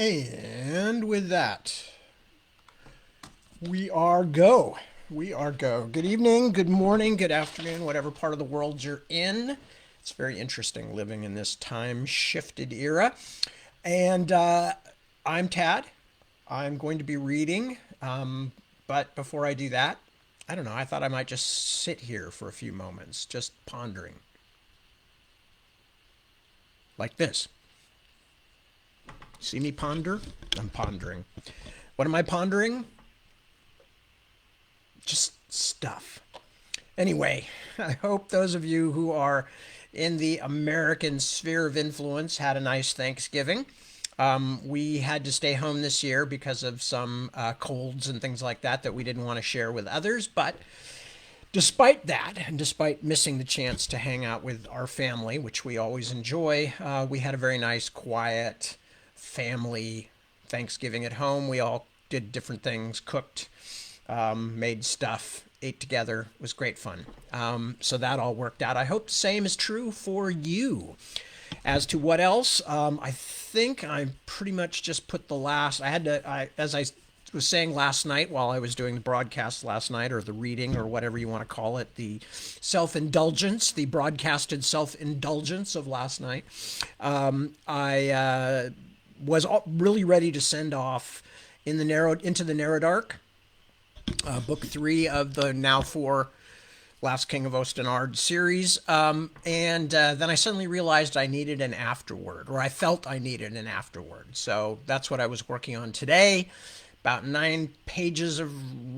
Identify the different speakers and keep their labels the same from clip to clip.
Speaker 1: And with that, we are go. We are go. Good evening, good morning, good afternoon, whatever part of the world you're in. It's very interesting living in this time shifted era. And I'm Tad. I'm going to be reading. But before I do that, I don't know. I thought I might just sit here for a few moments, just pondering like this. See me ponder? I'm pondering. What am I pondering? Just stuff. Anyway, I hope those of you who are in the American sphere of influence had a nice Thanksgiving. We had to stay home this year because of some colds and things like that we didn't want to share with others. But despite that, and despite missing the chance to hang out with our family, which we always enjoy, we had a very nice, quiet family Thanksgiving at home. We all did different things, cooked, made stuff, ate together. It was great fun. So that all worked out. I hope the same is true for you. As to what else, I think I pretty much just put the last. As I was saying last night while I was doing the broadcast last night, or the reading, or whatever you want to call it, the self-indulgence, the broadcasted self-indulgence of last night. I was really ready to send off into the narrow dark, book 3 of the now 4 Last King of Ostenard series. And then I suddenly realized I needed an afterword, or I felt I needed an afterword. So that's what I was working on today. About 9 pages of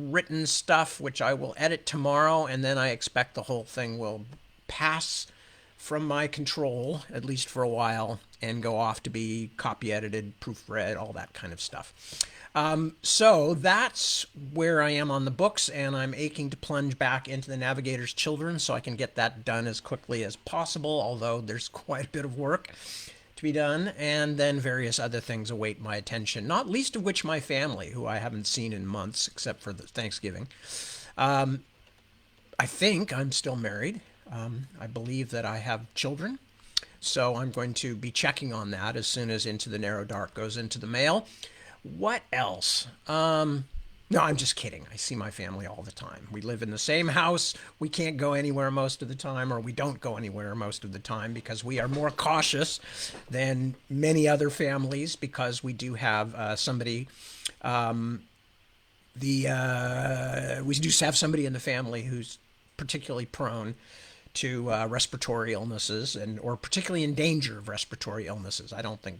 Speaker 1: written stuff, which I will edit tomorrow. And then I expect the whole thing will pass from my control, at least for a while, and go off to be copy edited, proofread, all that kind of stuff. So that's where I am on the books, and I'm aching to plunge back into the Navigator's Children so I can get that done as quickly as possible, although there's quite a bit of work to be done, and then various other things await my attention, not least of which my family, who I haven't seen in months except for the Thanksgiving. I think I'm still married. I believe that I have children, so I'm going to be checking on that as soon as Into the Narrow Dark goes into the mail. What else? No, I'm just kidding. I see my family all the time. We live in the same house. We can't go anywhere most of the time, or we don't go anywhere most of the time because we are more cautious than many other families, because we do have somebody. We do have somebody in the family who's particularly prone to respiratory illnesses, or particularly in danger of respiratory illnesses. I don't think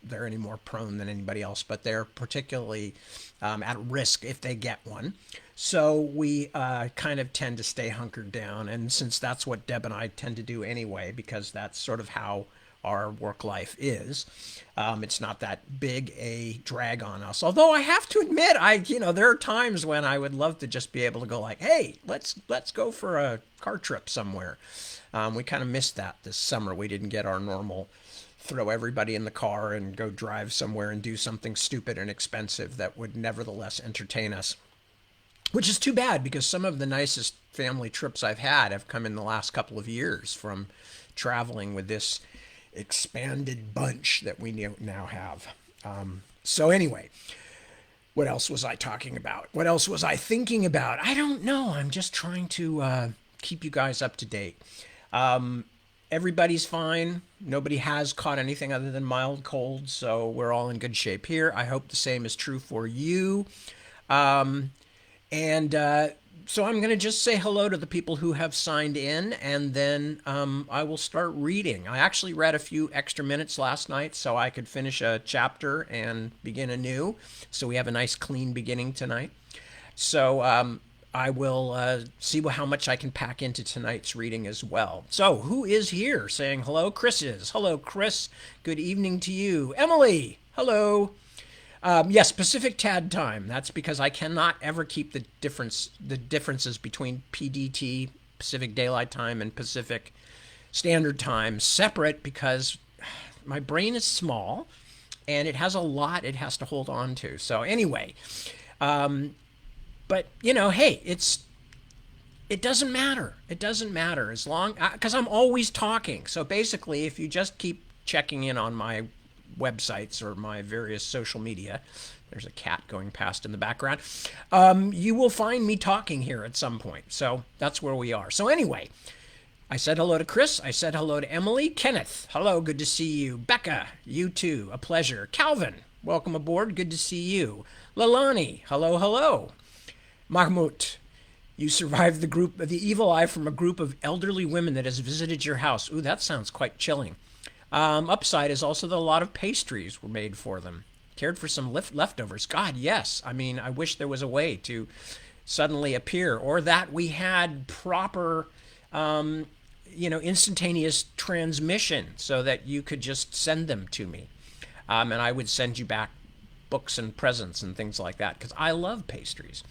Speaker 1: they're any more prone than anybody else, but they're particularly at risk if they get one. So we kind of tend to stay hunkered down. And since that's what Deb and I tend to do anyway, because that's sort of how our work life is, it's not that big a drag on us. Although I have to admit, there are times when I would love to just be able to go like, hey, let's go for a car trip somewhere. We kind of missed that this summer. We didn't get our normal throw everybody in the car and go drive somewhere and do something stupid and expensive that would nevertheless entertain us. Which is too bad, because some of the nicest family trips I've had have come in the last couple of years from traveling with this expanded bunch that we now have. So anyway, what else was I talking about? What else was I thinking about? I don't know. I'm just trying to keep you guys up to date. Everybody's fine. Nobody has caught anything other than mild cold, so we're all in good shape here. I hope the same is true for you. So I'm going to just say hello to the people who have signed in, and then I will start reading. I actually read a few extra minutes last night so I could finish a chapter and begin anew. So we have a nice clean beginning tonight. So I will see how much I can pack into tonight's reading as well. So who is here saying hello? Chris is. Hello, Chris. Good evening to you. Emily, hello. Yes, Pacific Tad time. That's because I cannot ever keep the differences between PDT, Pacific Daylight Time, and Pacific Standard Time separate, because my brain is small and it has a lot it has to hold on to. So anyway, but hey, it doesn't matter. It doesn't matter as long, because I'm always talking. So basically, if you just keep checking in on my websites or my various social media. There's a cat going past in the background. You will find me talking here at some point. So that's where we are. So anyway, I said hello to Chris. I said hello to Emily. Kenneth, hello. Good to see you. Becca, you too. A pleasure. Calvin, welcome aboard. Good to see you. Lalani, hello, hello. Mahmoud, you survived the evil eye from a group of elderly women that has visited your house. Ooh, that sounds quite chilling. Upside is also that a lot of pastries were made for them. Cared for some leftovers. God, yes. I mean, I wish there was a way to suddenly appear, or that we had proper, instantaneous transmission so that you could just send them to me. And I would send you back books and presents and things like that, because I love pastries.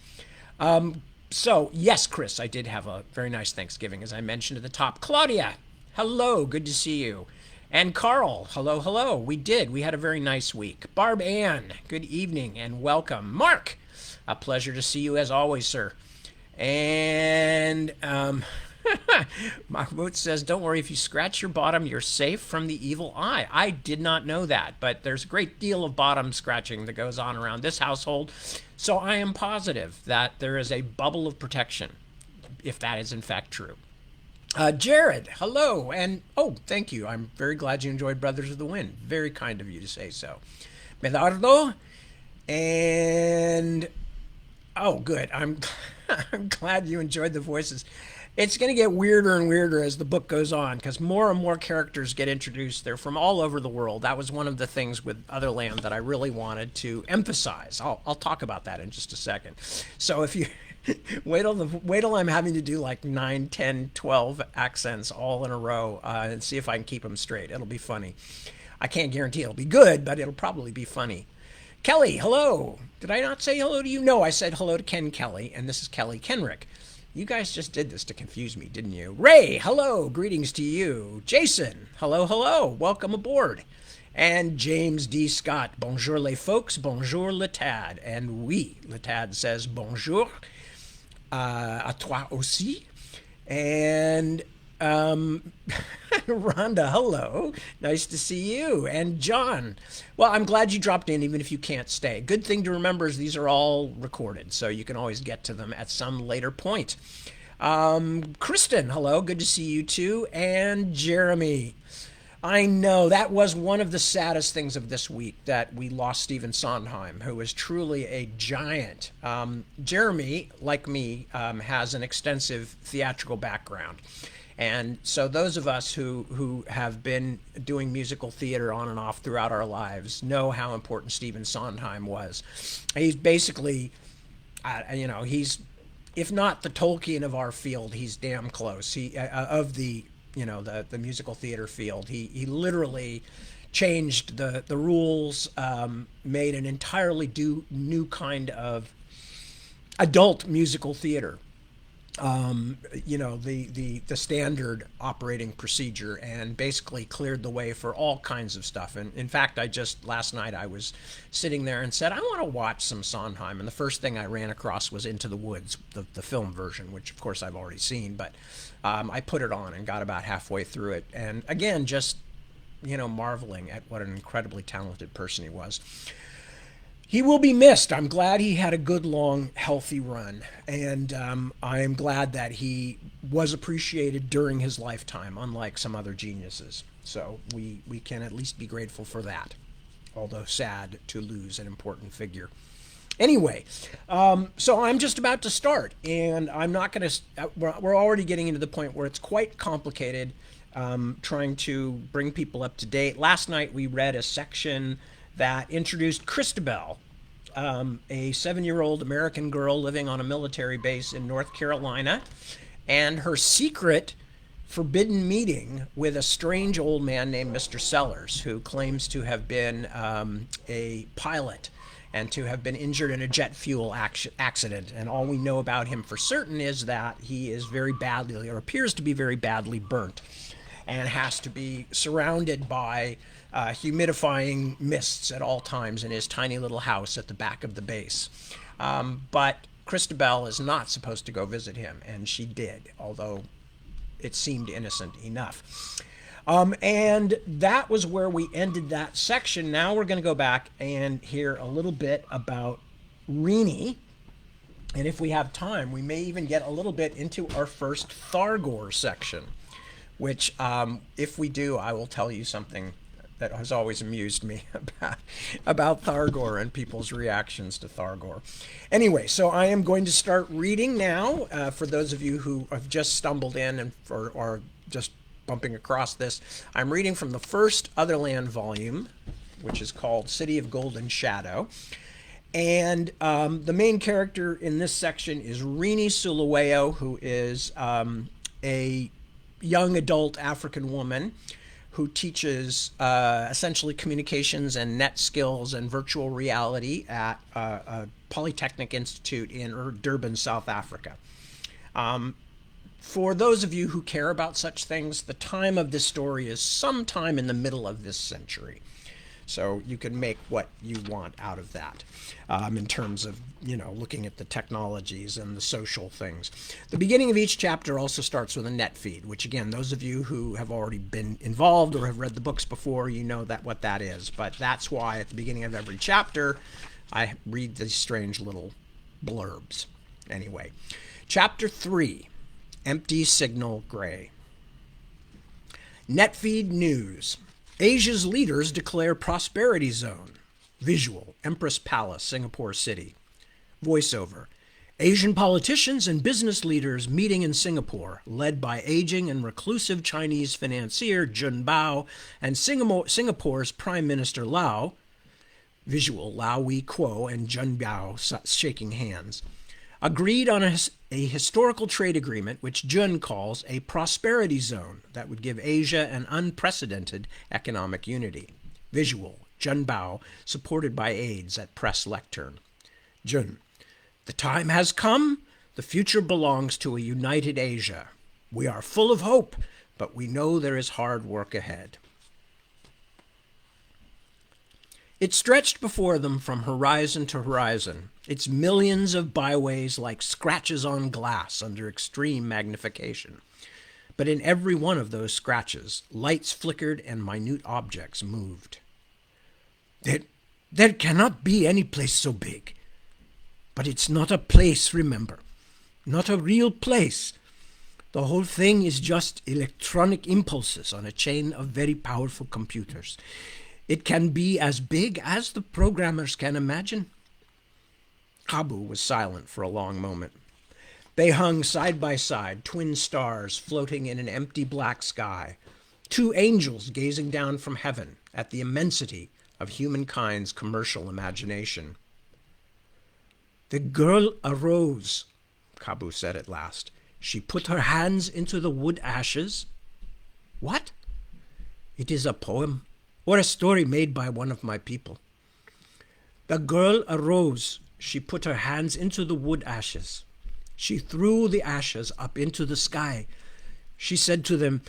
Speaker 1: So, yes, Chris, I did have a very nice Thanksgiving, as I mentioned at the top. Claudia, hello, good to see you. And Carl, hello, hello. We did. We had a very nice week. Barb Ann, good evening and welcome. Mark, a pleasure to see you as always, sir. And Mahmoud says, don't worry, if you scratch your bottom, you're safe from the evil eye. I did not know that, but there's a great deal of bottom scratching that goes on around this household. So I am positive that there is a bubble of protection, if that is in fact true. Jared, hello, and thank you. I'm very glad you enjoyed Brothers of the Wind. Very kind of you to say so. Medardo, and good. I'm glad you enjoyed the voices. It's going to get weirder and weirder as the book goes on, because more and more characters get introduced. They're from all over the world. That was one of the things with Otherland that I really wanted to emphasize. I'll talk about that in just a second. So if you wait till I'm having to do like 9, 10, 12 accents all in a row and see if I can keep them straight. It'll be funny. I can't guarantee it'll be good, but it'll probably be funny. Kelly, hello. Did I not say hello to you? No, I said hello to Ken Kelly, and this is Kelly Kenrick. You guys just did this to confuse me, didn't you? Ray, hello. Greetings to you. Jason, hello, hello. Welcome aboard. And James D. Scott, bonjour les folks, bonjour le Tad. And oui, le Tad says bonjour. À toi aussi. And Rhonda, hello. Nice to see you. And John, well, I'm glad you dropped in even if you can't stay. Good thing to remember is these are all recorded, so you can always get to them at some later point. Kristen, hello. Good to see you too. And Jeremy. I know that was one of the saddest things of this week, that we lost Stephen Sondheim, who was truly a giant. Jeremy, like me, has an extensive theatrical background. And so those of us who have been doing musical theater on and off throughout our lives know how important Stephen Sondheim was. He's basically, he's, if not the Tolkien of our field, he's damn close. Of the musical theater field. He literally changed the rules, made an entirely new kind of adult musical theater. The standard operating procedure, and basically cleared the way for all kinds of stuff. And in fact, last night I was sitting there and said, I want to watch some Sondheim. And the first thing I ran across was Into the Woods, the film version, which of course I've already seen, but I put it on and got about halfway through it. And again, just, marveling at what an incredibly talented person he was. He will be missed. I'm glad he had a good, long, healthy run. And I am glad that he was appreciated during his lifetime, unlike some other geniuses. So we can at least be grateful for that, although sad to lose an important figure. Anyway, so I'm just about to start, and I'm not going to... We're already getting into the point where it's quite complicated trying to bring people up to date. Last night we read a section that introduced Christabel, a 7-year-old American girl living on a military base in North Carolina, and her secret forbidden meeting with a strange old man named Mr. Sellers, who claims to have been a pilot and to have been injured in a jet fuel accident. And all we know about him for certain is that he is very badly, or appears to be very badly burnt, and has to be surrounded by humidifying mists at all times in his tiny little house at the back of the base. But Christabel is not supposed to go visit him, and she did, although it seemed innocent enough. And that was where we ended that section. Now we're going to go back and hear a little bit about Rini. And if we have time, we may even get a little bit into our first Thargor section, which, if we do, I will tell you something that has always amused me about Thargor and people's reactions to Thargor. Anyway, so I am going to start reading now. For those of you who have just stumbled in and are just bumping across this, I'm reading from the first Otherland volume, which is called City of Golden Shadow. And the main character in this section is Rini Sulaweo, who is a young adult African woman who teaches essentially communications and net skills and virtual reality at a Polytechnic Institute in Durban, South Africa. For those of you who care about such things, the time of this story is sometime in the middle of this century. So you can make what you want out of that in terms of, looking at the technologies and the social things. The beginning of each chapter also starts with a net feed, which, again, those of you who have already been involved or have read the books before, you know what that is. But that's why at the beginning of every chapter, I read these strange little blurbs. Anyway, Chapter 3, Empty Signal Gray. Netfeed News. Asia's leaders declare prosperity zone. Visual, Empress Palace, Singapore City. Voiceover. Asian politicians and business leaders meeting in Singapore, led by aging and reclusive Chinese financier Jun Bao and Singapore's Prime Minister Lau. Visual, Lau Wee Kuo and Jun Bao shaking hands. Agreed on a historical trade agreement which Jun calls a prosperity zone that would give Asia an unprecedented economic unity. Visual, Jun Bao, supported by aides at press lectern. Jun, the time has come. The future belongs to a united Asia. We are full of hope, but we know there is hard work ahead. It stretched before them from horizon to horizon, its millions of byways like scratches on glass under extreme magnification. But in every one of those scratches, lights flickered and minute objects moved. There cannot be any place so big. But it's not a place, remember. Not a real place. The whole thing is just electronic impulses on a chain of very powerful computers. It can be as big as the programmers can imagine. Kabu was silent for a long moment. They hung side by side, twin stars floating in an empty black sky, two angels gazing down from heaven at the immensity of humankind's commercial imagination. The girl arose, Kabu said at last. She put her hands into the wood ashes. What? It is a poem, or a story made by one of my people. The girl arose. She put her hands into the wood ashes. She threw the ashes up into the sky. She said to them,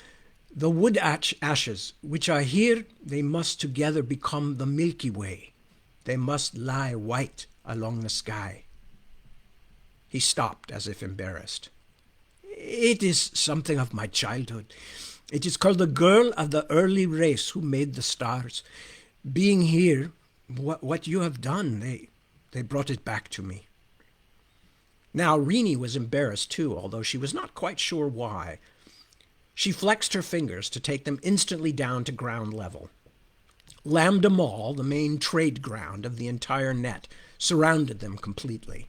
Speaker 1: the wood ashes which are here, they must together become the Milky Way. They must lie white along the sky. He stopped as if embarrassed. It is something of my childhood. It is called the girl of the early race who made the stars. Being here, what you have done, they brought it back to me. Now Rini was embarrassed too, although she was not quite sure why. She flexed her fingers to take them instantly down to ground level. Lambda Mall, the main trade ground of the entire net, surrounded them completely.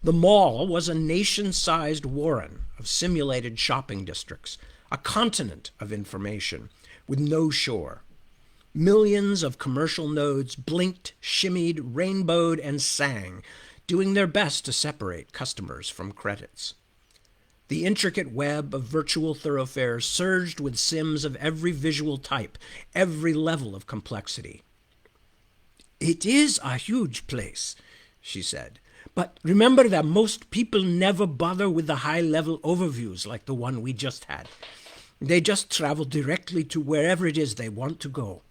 Speaker 1: The mall was a nation-sized warren of simulated shopping districts, a continent of information with no shore. Millions of commercial nodes blinked, shimmied, rainbowed, and sang, doing their best to separate customers from credits. The intricate web of virtual thoroughfares surged with sims of every visual type, every level of complexity. It is a huge place, she said. But remember that most people never bother with the high-level overviews like the one we just had. They just travel directly to wherever it is they want to go.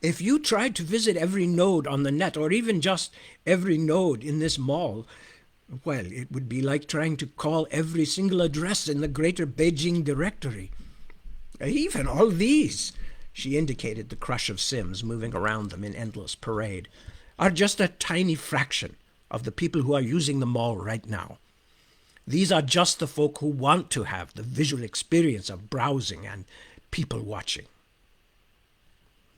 Speaker 1: If you tried to visit every node on the net, or even just every node in this mall, well, it would be like trying to call every single address in the greater Beijing directory. Even all these, she indicated the crush of Sims moving around them in endless parade, are just a tiny fraction of the people who are using the mall right now. These are just the folk who want to have the visual experience of browsing and people watching.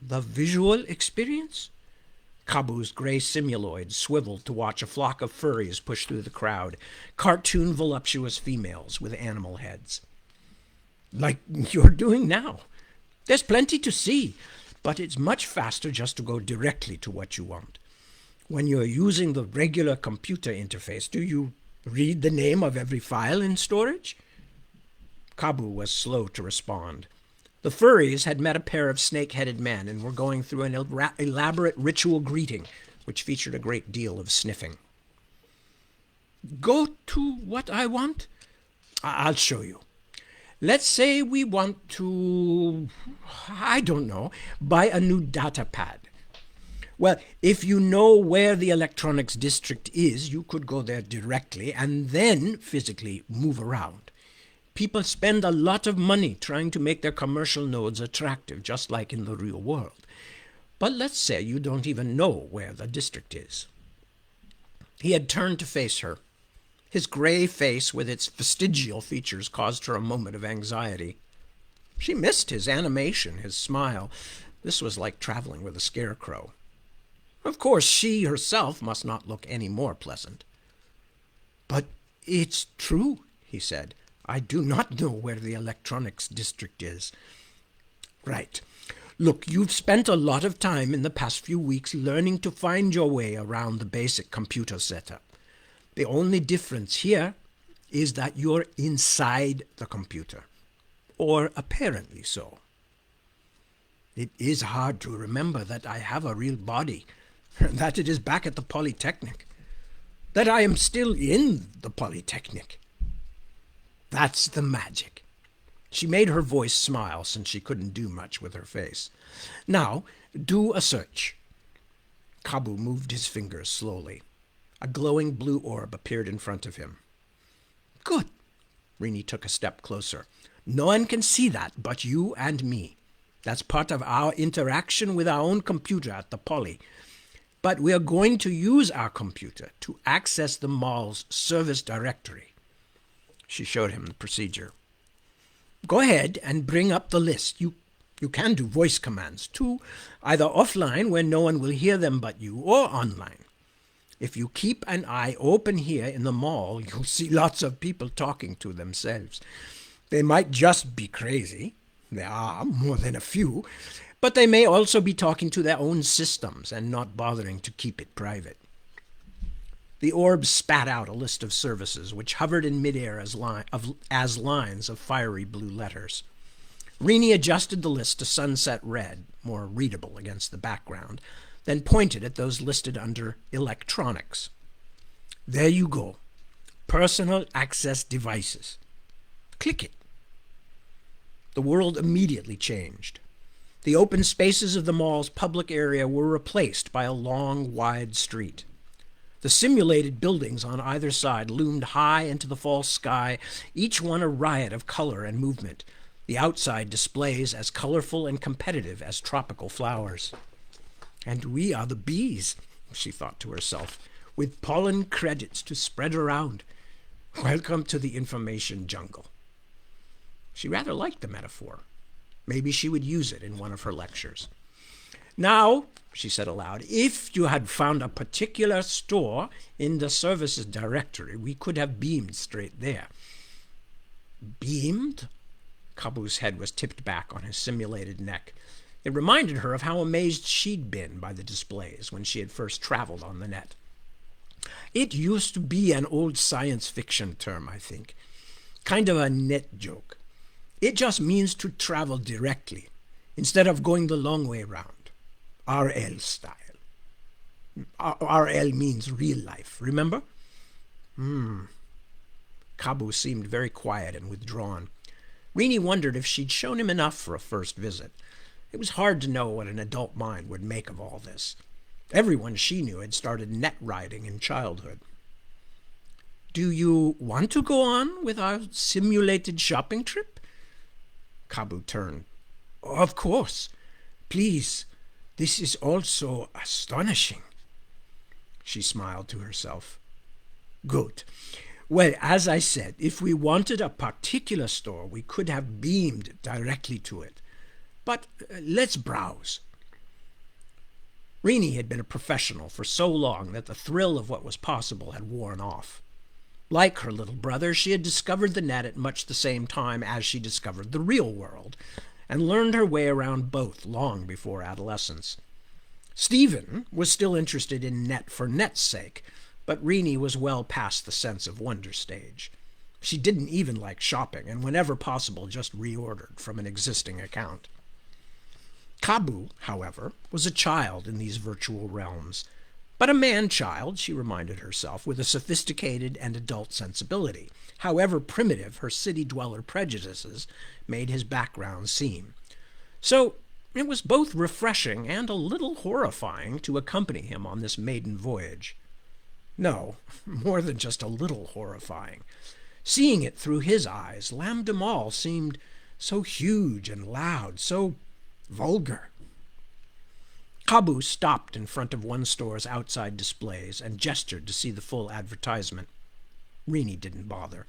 Speaker 1: The visual experience? Kabu's gray simuloid swiveled to watch a flock of furries push through the crowd, cartoon voluptuous females with animal heads. Like you're doing now. There's plenty to see, but it's much faster just to go directly to what you want. When you're using the regular computer interface, do you read the name of every file in storage? Kabu was slow to respond. The furries had met a pair of snake-headed men and were going through an elaborate ritual greeting, which featured a great deal of sniffing. Go to what I want? I'll show you. Let's say we want to, I don't know, buy a new data pad. Well, if you know where the electronics district is, you could go there directly and then physically move around. People spend a lot of money trying to make their commercial nodes attractive, just like in the real world. But let's say you don't even know where the district is. He had turned to face her. His gray face with its vestigial features caused her a moment of anxiety. She missed his animation, his smile. This was like traveling with a scarecrow. Of course, she herself must not look any more pleasant. But it's true, he said. I do not know where the electronics district is. Right. Look, you've spent a lot of time in the past few weeks learning to find your way around the basic computer setup. The only difference here is that you're inside the computer, or apparently so. It is hard to remember that I have a real body, that it is back at the Polytechnic, that I am still in the Polytechnic. That's the magic. She made her voice smile since she couldn't do much with her face. Now, do a search. Kabu moved his fingers slowly. A glowing blue orb appeared in front of him. Good. Rini took a step closer. No one can see that but you and me. That's part of our interaction with our own computer at the Poly. But we are going to use our computer to access the mall's service directory. She showed him the procedure. Go ahead and bring up the list. You can do voice commands too, either offline where no one will hear them but you, or online. If you keep an eye open here in the mall, you'll see lots of people talking to themselves. They might just be crazy. There are more than a few. But they may also be talking to their own systems and not bothering to keep it private. The orb spat out a list of services, which hovered in midair as lines of fiery blue letters. Rini adjusted the list to sunset red, more readable against the background, then pointed at those listed under electronics. There you go. Personal access devices. Click it. The world immediately changed. The open spaces of the mall's public area were replaced by a long, wide street. The simulated buildings on either side loomed high into the false sky, each one a riot of color and movement, the outside displays as colorful and competitive as tropical flowers. And we are the bees, she thought to herself, with pollen credits to spread around. Welcome to the information jungle. She rather liked the metaphor. Maybe she would use it in one of her lectures. Now, she said aloud, if you had found a particular store in the services directory, we could have beamed straight there. Beamed? Kabu's head was tipped back on his simulated neck. It reminded her of how amazed she'd been by the displays when she had first traveled on the net. It used to be an old science fiction term, I think. Kind of a net joke. It just means to travel directly, instead of going the long way round. RL style. RL means real life, remember? Kabu seemed very quiet and withdrawn. Rini wondered if she'd shown him enough for a first visit. It was hard to know what an adult mind would make of all this. Everyone she knew had started net riding in childhood. Do you want to go on with our simulated shopping trip? Kabu turned. Of course. Please, this is all so astonishing. She smiled to herself. Good. Well, as I said, if we wanted a particular store, we could have beamed directly to it. But let's browse. Rini had been a professional for so long that the thrill of what was possible had worn off. Like her little brother, she had discovered the net at much the same time as she discovered the real world, and learned her way around both long before adolescence. Stephen was still interested in net for net's sake, but Rini was well past the sense of wonder stage. She didn't even like shopping, and whenever possible just reordered from an existing account. Kabu, however, was a child in these virtual realms, but a man-child, she reminded herself, with a sophisticated and adult sensibility, however primitive her city-dweller prejudices made his background seem. So it was both refreshing and a little horrifying to accompany him on this maiden voyage. No, more than just a little horrifying. Seeing it through his eyes, Lambda Mall seemed so huge and loud, so vulgar. Kabu stopped in front of one store's outside displays and gestured to see the full advertisement. Rini didn't bother.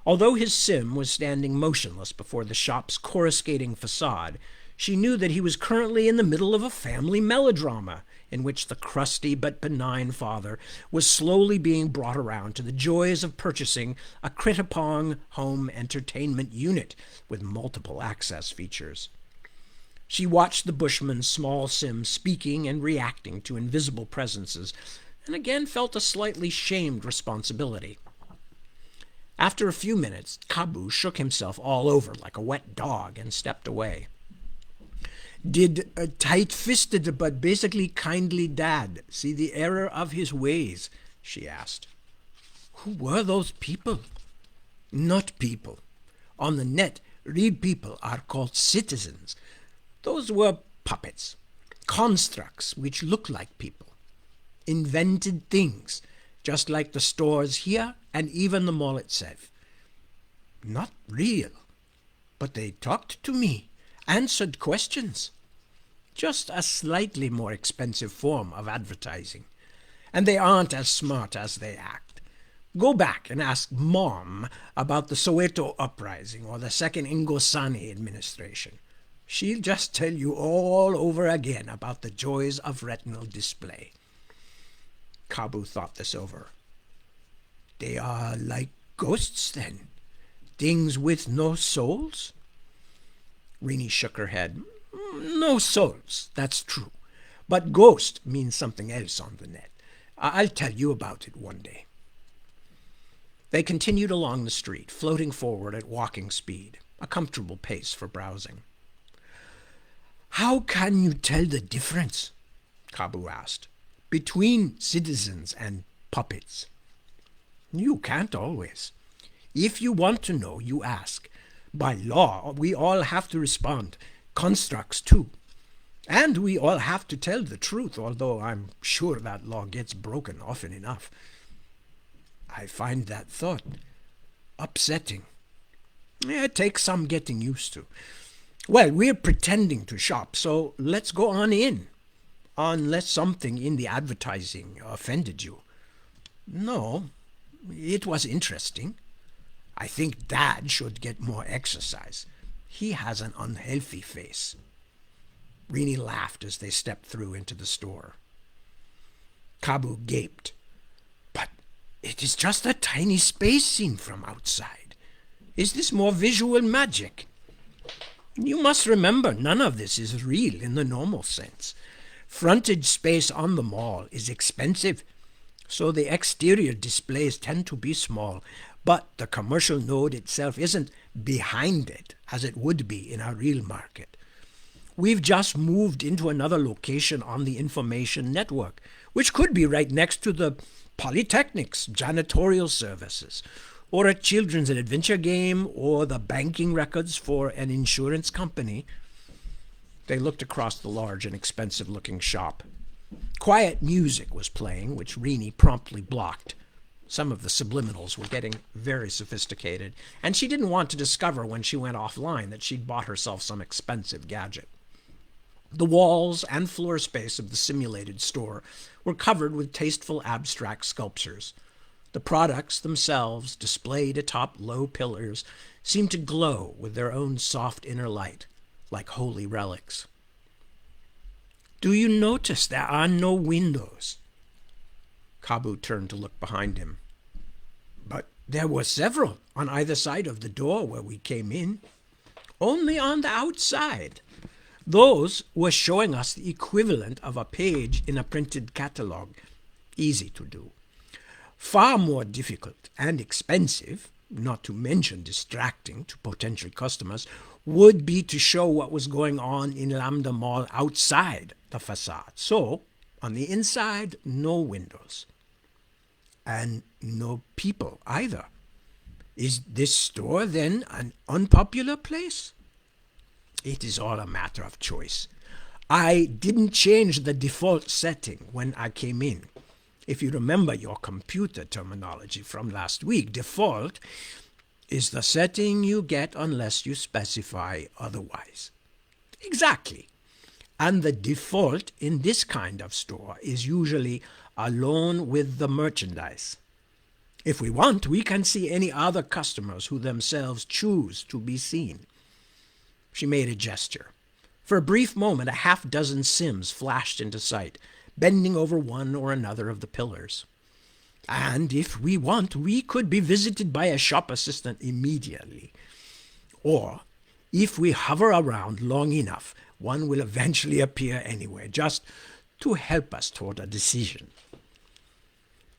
Speaker 1: Although his sim was standing motionless before the shop's coruscating facade, she knew that he was currently in the middle of a family melodrama in which the crusty but benign father was slowly being brought around to the joys of purchasing a Crittapong home entertainment unit with multiple access features. She watched the bushman's small sim speaking and reacting to invisible presences, and again felt a slightly shamed responsibility. After a few minutes, Kabu shook himself all over like a wet dog and stepped away. Did a tight-fisted but basically kindly dad see the error of his ways? She asked. Who were those people? Not people. On the net, real people are called citizens. Those were puppets, constructs which look like people, invented things, just like the stores here and even the mall itself. Not real, but they talked to me, answered questions. Just a slightly more expensive form of advertising. And they aren't as smart as they act. Go back and ask Mom about the Soweto uprising or the second Ingosani administration. She'll just tell you all over again about the joys of retinal display. Kabu thought this over. They are like ghosts, then? Things with no souls? Rini shook her head. No souls, that's true. But ghost means something else on the net. I'll tell you about it one day. They continued along the street, floating forward at walking speed, a comfortable pace for browsing. How can you tell the difference, Kabu asked, between citizens and puppets? You can't always. If you want to know, you ask. By law, we all have to respond. Constructs, too. And we all have to tell the truth, although I'm sure that law gets broken often enough. I find that thought upsetting. It takes some getting used to. Well, we're pretending to shop, so let's go on in. Unless something in the advertising offended you. No, it was interesting. I think Dad should get more exercise. He has an unhealthy face. Rini laughed as they stepped through into the store. Kabu gaped. But it is just a tiny space seen from outside. Is this more visual magic? You must remember, none of this is real in the normal sense. Frontage space on the mall is expensive, so the exterior displays tend to be small, but the commercial node itself isn't behind it as it would be in a real market. We've just moved into another location on the information network, which could be right next to the Polytechnic's janitorial services, or a children's adventure game, or the banking records for an insurance company. They looked across the large and expensive-looking shop. Quiet music was playing, which Rini promptly blocked. Some of the subliminals were getting very sophisticated, and she didn't want to discover when she went offline that she'd bought herself some expensive gadget. The walls and floor space of the simulated store were covered with tasteful abstract sculptures. The products themselves, displayed atop low pillars, seemed to glow with their own soft inner light, like holy relics. "Do you notice there are no windows?" Kabu turned to look behind him. "But there were several on either side of the door where we came in. Only on the outside. Those were showing us the equivalent of a page in a printed catalogue. Easy to do. Far more difficult and expensive, not to mention distracting to potential customers, would be to show what was going on in Lambda Mall outside the facade. So, on the inside, no windows. And no people either. Is this store, then, an unpopular place? It is all a matter of choice. I didn't change the default setting when I came in. If you remember your computer terminology from last week, default is the setting you get unless you specify otherwise. Exactly. And the default in this kind of store is usually alone with the merchandise. If we want, we can see any other customers who themselves choose to be seen. She made a gesture. For a brief moment, a half-dozen Sims flashed into sight, bending over one or another of the pillars. And if we want, we could be visited by a shop assistant immediately. Or, if we hover around long enough, one will eventually appear anywhere, just to help us toward a decision.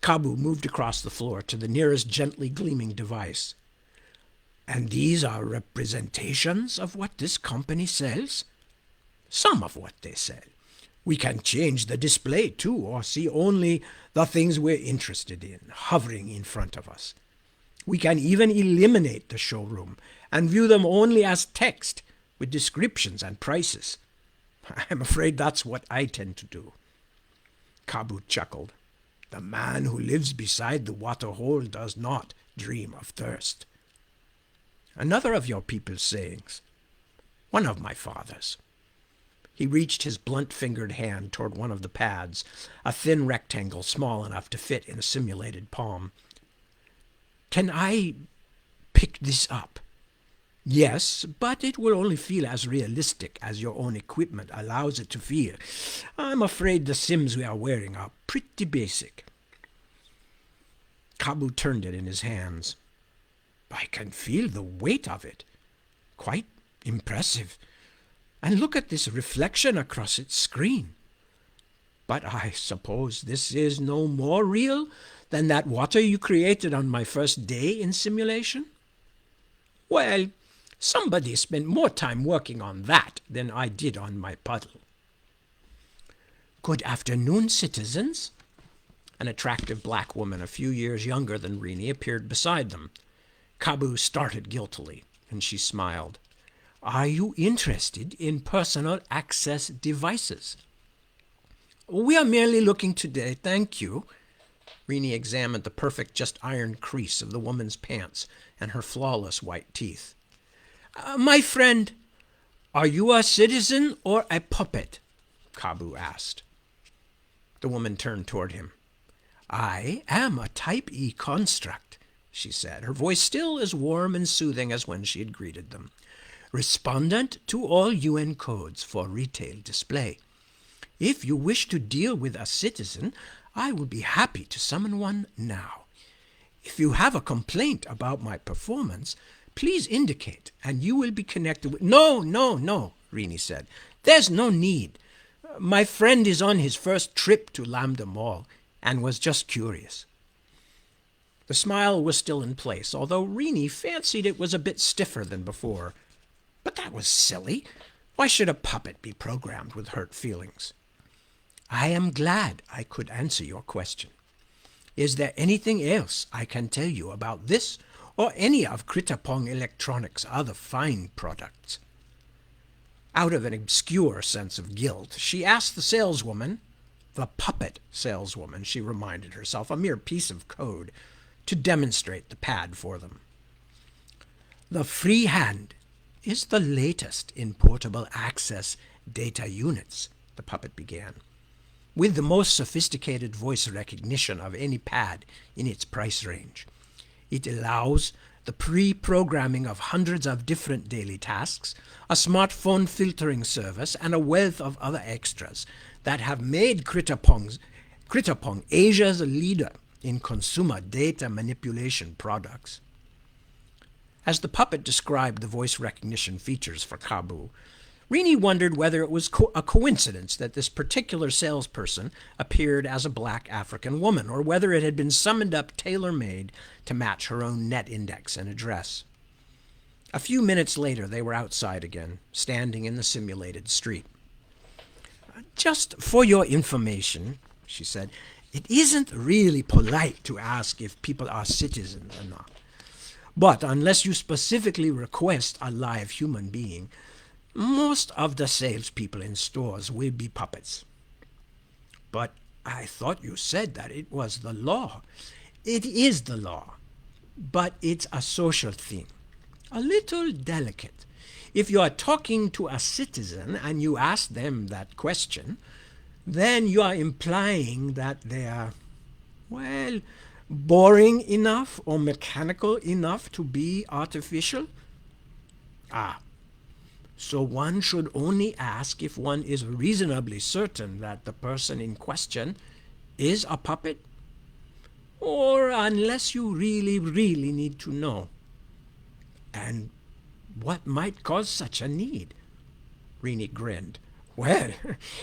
Speaker 1: Kabu moved across the floor to the nearest gently gleaming device. And these are representations of what this company sells? Some of what they sell. We can change the display, too, or see only the things we're interested in, hovering in front of us. We can even eliminate the showroom and view them only as text, with descriptions and prices. I'm afraid that's what I tend to do. Kabu chuckled. The man who lives beside the water hole does not dream of thirst. Another of your people's sayings. One of my father's. He reached his blunt-fingered hand toward one of the pads, a thin rectangle small enough to fit in a simulated palm. Can I pick this up? Yes, but it will only feel as realistic as your own equipment allows it to feel. I'm afraid the Sims we are wearing are pretty basic. Kabu turned it in his hands. I can feel the weight of it. Quite impressive. And look at this reflection across its screen. But I suppose this is no more real than that water you created on my first day in simulation? Well, somebody spent more time working on that than I did on my puddle. Good afternoon, citizens. An attractive black woman a few years younger than Rini appeared beside them. Kabu started guiltily, and she smiled. Are you interested in personal access devices? We are merely looking today, thank you. Rini examined the perfect, just-ironed crease of the woman's pants and her flawless white teeth. My friend, are you a citizen or a puppet? Kabu asked. The woman turned toward him. I am a Type E construct, she said, her voice still as warm and soothing as when she had greeted them. Respondent to all UN codes for retail display. If you wish to deal with a citizen, I will be happy to summon one now. If you have a complaint about my performance, please indicate, and you will be connected with... No, Rini said. There's no need. My friend is on his first trip to Lambda Mall and was just curious. The smile was still in place, although Rini fancied it was a bit stiffer than before. But that was silly. Why should a puppet be programmed with hurt feelings? I am glad I could answer your question. Is there anything else I can tell you about this or any of Crittapong Electronics' other fine products? Out of an obscure sense of guilt, she asked the saleswoman, the puppet saleswoman, she reminded herself, a mere piece of code, to demonstrate the pad for them. The free hand is the latest in portable access data units, the puppet began, with the most sophisticated voice recognition of any pad in its price range. It allows the pre-programming of hundreds of different daily tasks, a smartphone filtering service, and a wealth of other extras that have made Crittapong Asia's leader in consumer data manipulation products. As the puppet described the voice recognition features for Kabu, Rini wondered whether it was a coincidence that this particular salesperson appeared as a black African woman, or whether it had been summoned up tailor-made to match her own net index and address. A few minutes later, they were outside again, standing in the simulated street. "Just for your information," she said, "it isn't really polite to ask if people are citizens or not. But unless you specifically request a live human being, most of the salespeople in stores will be puppets." "But I thought you said that it was the law." "It is the law, but it's a social thing, a little delicate. If you are talking to a citizen and you ask them that question, then you are implying that they are, well, boring enough or mechanical enough to be artificial." "Ah, so one should only ask if one is reasonably certain that the person in question is a puppet? Or unless you really, really need to know." "And what might cause such a need?" Rini grinned. "Well,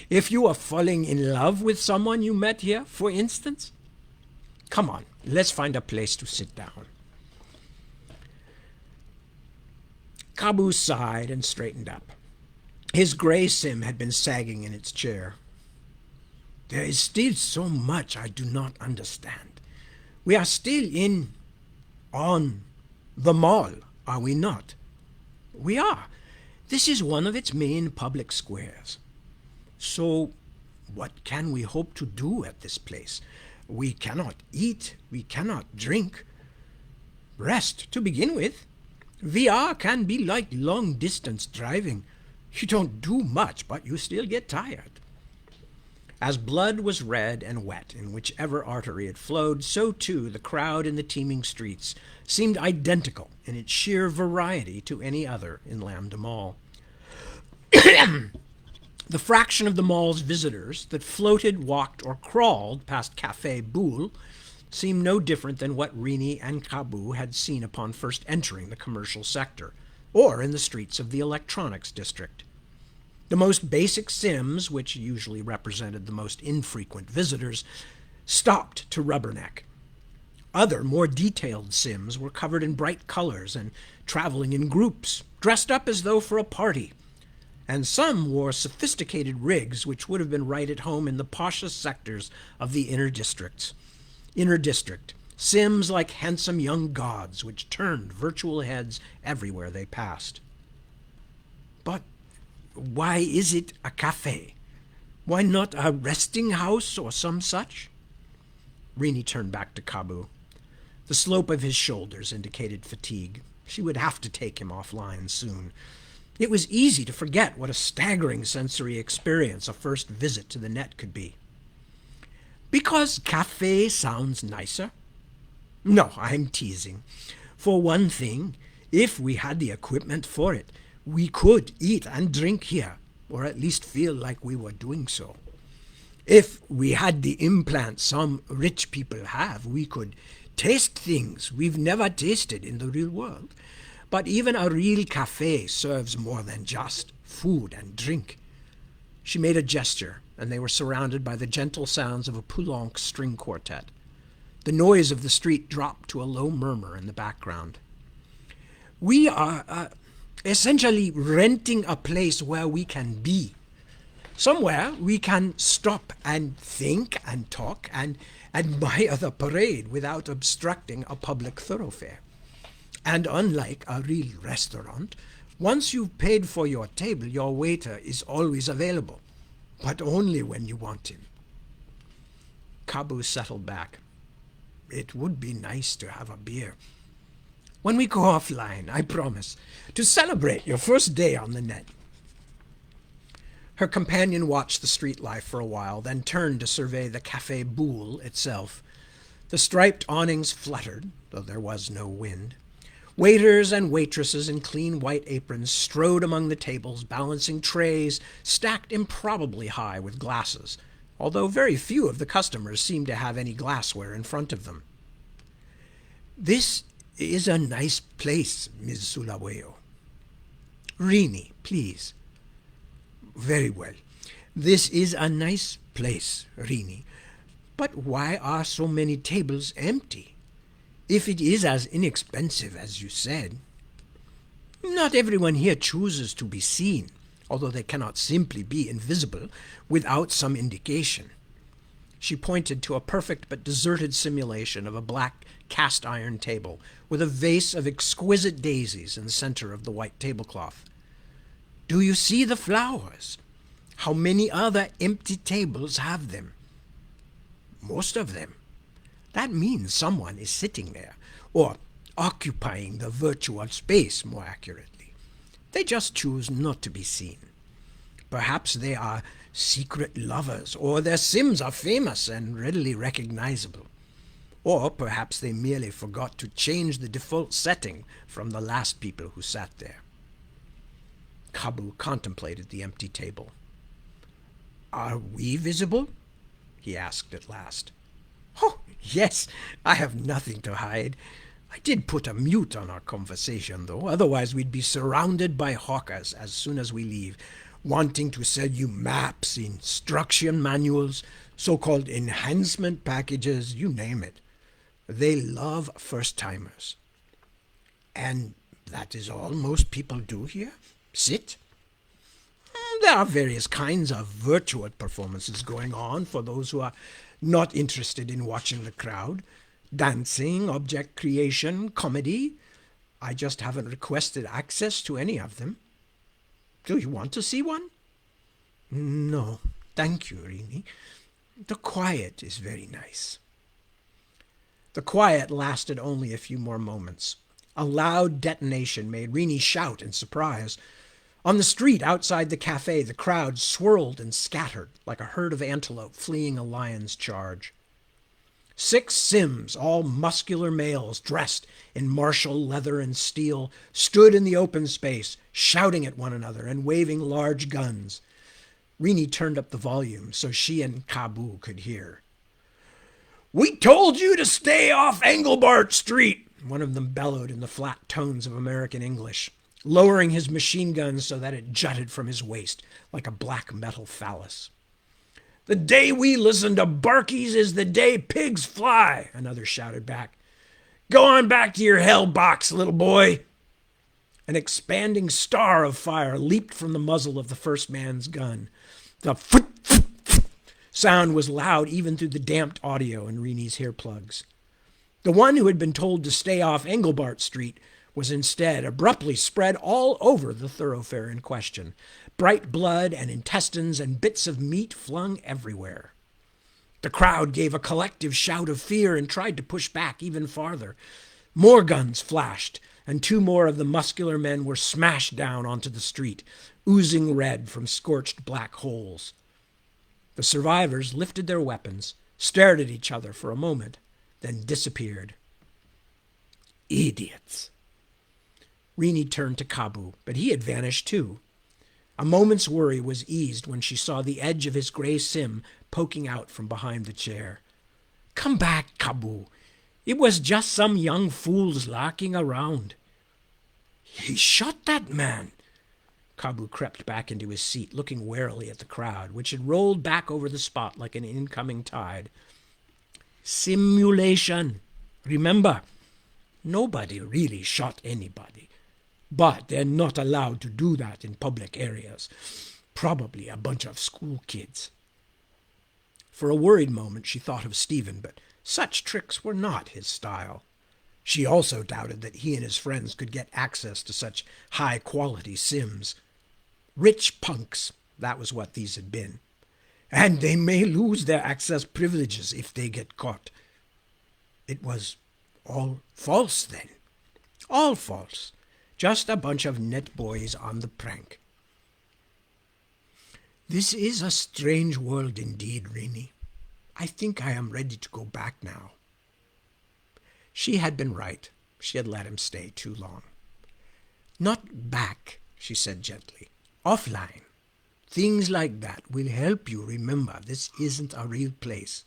Speaker 1: if you are falling in love with someone you met here, for instance. Come on, let's find a place to sit down." Kabu sighed and straightened up. His gray sim had been sagging in its chair. "There is still so much I do not understand. We are still on the mall, are we not?" "We are. This is one of its main public squares." "So what can we hope to do at this place? We cannot eat, we cannot drink. Rest, to begin with. VR can be like long-distance driving. You don't do much, but you still get tired." As blood was red and wet in whichever artery it flowed, so too the crowd in the teeming streets seemed identical in its sheer variety to any other in Lambda Mall. The fraction of the mall's visitors that floated, walked, or crawled past Café Boule seemed no different than what Rini and Kabu had seen upon first entering the commercial sector, or in the streets of the electronics district. The most basic sims, which usually represented the most infrequent visitors, stopped to rubberneck. Other, more detailed sims were covered in bright colors and traveling in groups, dressed up as though for a party. And some wore sophisticated rigs which would have been right at home in the poshest sectors of the inner district. Sims like handsome young gods which turned virtual heads everywhere they passed. "But why is it a cafe? Why not a resting house or some such?" Rini turned back to Kabu. The slope of his shoulders indicated fatigue. She would have to take him offline soon. It was easy to forget what a staggering sensory experience a first visit to the net could be. "Because cafe sounds nicer?" "No, I'm teasing. For one thing, if we had the equipment for it, we could eat and drink here, or at least feel like we were doing so. If we had the implant some rich people have, we could taste things we've never tasted in the real world. But even a real cafe serves more than just food and drink." She made a gesture, and they were surrounded by the gentle sounds of a Poulenc string quartet. The noise of the street dropped to a low murmur in the background. "We are essentially renting a place where we can be. Somewhere we can stop and think and talk and admire the parade without obstructing a public thoroughfare. And unlike a real restaurant, once you've paid for your table, your waiter is always available, but only when you want him." Kabu settled back. It would be nice to have a beer. When we go offline, I promise, to celebrate your first day on the net. Her companion watched the street life for a while, then turned to survey the Café Boule itself. The striped awnings fluttered, though there was no wind. Waiters and waitresses in clean white aprons strode among the tables, balancing trays stacked improbably high with glasses, although very few of the customers seemed to have any glassware in front of them. This is a nice place, Ms. Sulaweo. Rini, please. Very well. This is a nice place, Rini. But why are so many tables empty? If it is as inexpensive as you said. Not everyone here chooses to be seen, although they cannot simply be invisible without some indication. She pointed to a perfect but deserted simulation of a black cast-iron table with a vase of exquisite daisies in the center of the white tablecloth. Do you see the flowers? How many other empty tables have them? Most of them. That means someone is sitting there, or occupying the virtual space, more accurately. They just choose not to be seen. Perhaps they are secret lovers, or their Sims are famous and readily recognizable. Or perhaps they merely forgot to change the default setting from the last people who sat there. Kabu contemplated the empty table. Are we visible? He asked at last. Oh, yes, I have nothing to hide. I did put a mute on our conversation, though. Otherwise we'd be surrounded by hawkers as soon as we leave, wanting to sell you maps, instruction manuals, so-called enhancement packages, you name it. They love first-timers. And that is all most people do here? Sit? There are various kinds of virtual performances going on for those who are not interested in watching the crowd. Dancing, object creation, comedy. I just haven't requested access to any of them. Do you want to see one? No, thank you, Rini. The quiet is very nice. The quiet lasted only a few more moments. A loud detonation made Rini shout in surprise. On the street outside the cafe, the crowd swirled and scattered like a herd of antelope fleeing a lion's charge. 6 Sims, all muscular males dressed in martial leather and steel, stood in the open space, shouting at one another and waving large guns. Rini turned up the volume so she and Kabu could hear. "We told you to stay off Engelbart Street," one of them bellowed in the flat tones of American English, lowering his machine gun so that it jutted from his waist like a black metal phallus. "The day we listen to barkies is the day pigs fly," another shouted back. "Go on back to your hell box, little boy." An expanding star of fire leaped from the muzzle of the first man's gun. The sound was loud even through the damped audio in Rini's earplugs. The one who had been told to stay off Engelbart Street was instead abruptly spread all over the thoroughfare in question, bright blood and intestines and bits of meat flung everywhere. The crowd gave a collective shout of fear and tried to push back even farther. More guns flashed, and 2 more of the muscular men were smashed down onto the street, oozing red from scorched black holes. The survivors lifted their weapons, stared at each other for a moment, then disappeared. Idiots. Rini turned to Kabu, but he had vanished too. A moment's worry was eased when she saw the edge of his gray sim poking out from behind the chair. "Come back, Kabu. It was just some young fools larking around." "He shot that man." Kabu crept back into his seat, looking warily at the crowd, which had rolled back over the spot like an incoming tide. "Simulation. Remember, nobody really shot anybody. But they're not allowed to do that in public areas. Probably a bunch of school kids." For a worried moment she thought of Stephen, but such tricks were not his style. She also doubted that he and his friends could get access to such high-quality Sims. Rich punks, that was what these had been. And they may lose their access privileges if they get caught. It was all false then. All false. Just a bunch of net boys on the prank. This is a strange world indeed, Rini. I think I am ready to go back now. She had been right. She had let him stay too long. Not back, she said gently. Offline. Things like that will help you remember this isn't a real place.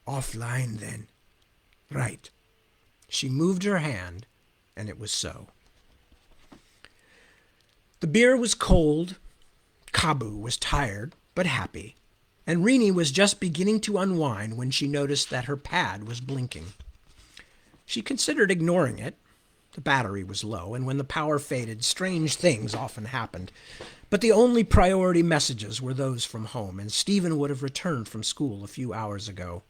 Speaker 1: Offline, then. Right. She moved her hand, and it was so. The beer was cold. Kabu was tired, but happy, and Rini was just beginning to unwind when she noticed that her pad was blinking. She considered ignoring it. The battery was low, and when the power faded, strange things often happened. But the only priority messages were those from home, and Stephen would have returned from school a few hours ago.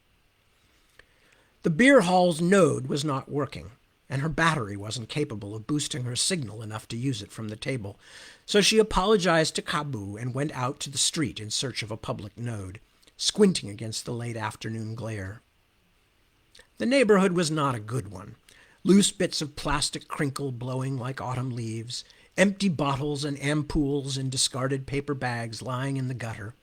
Speaker 1: The beer hall's node was not working, and her battery wasn't capable of boosting her signal enough to use it from the table. So she apologized to Kabu and went out to the street in search of a public node, squinting against the late afternoon glare. The neighborhood was not a good one. Loose bits of plastic crinkle blowing like autumn leaves, empty bottles and ampoules in discarded paper bags lying in the gutter.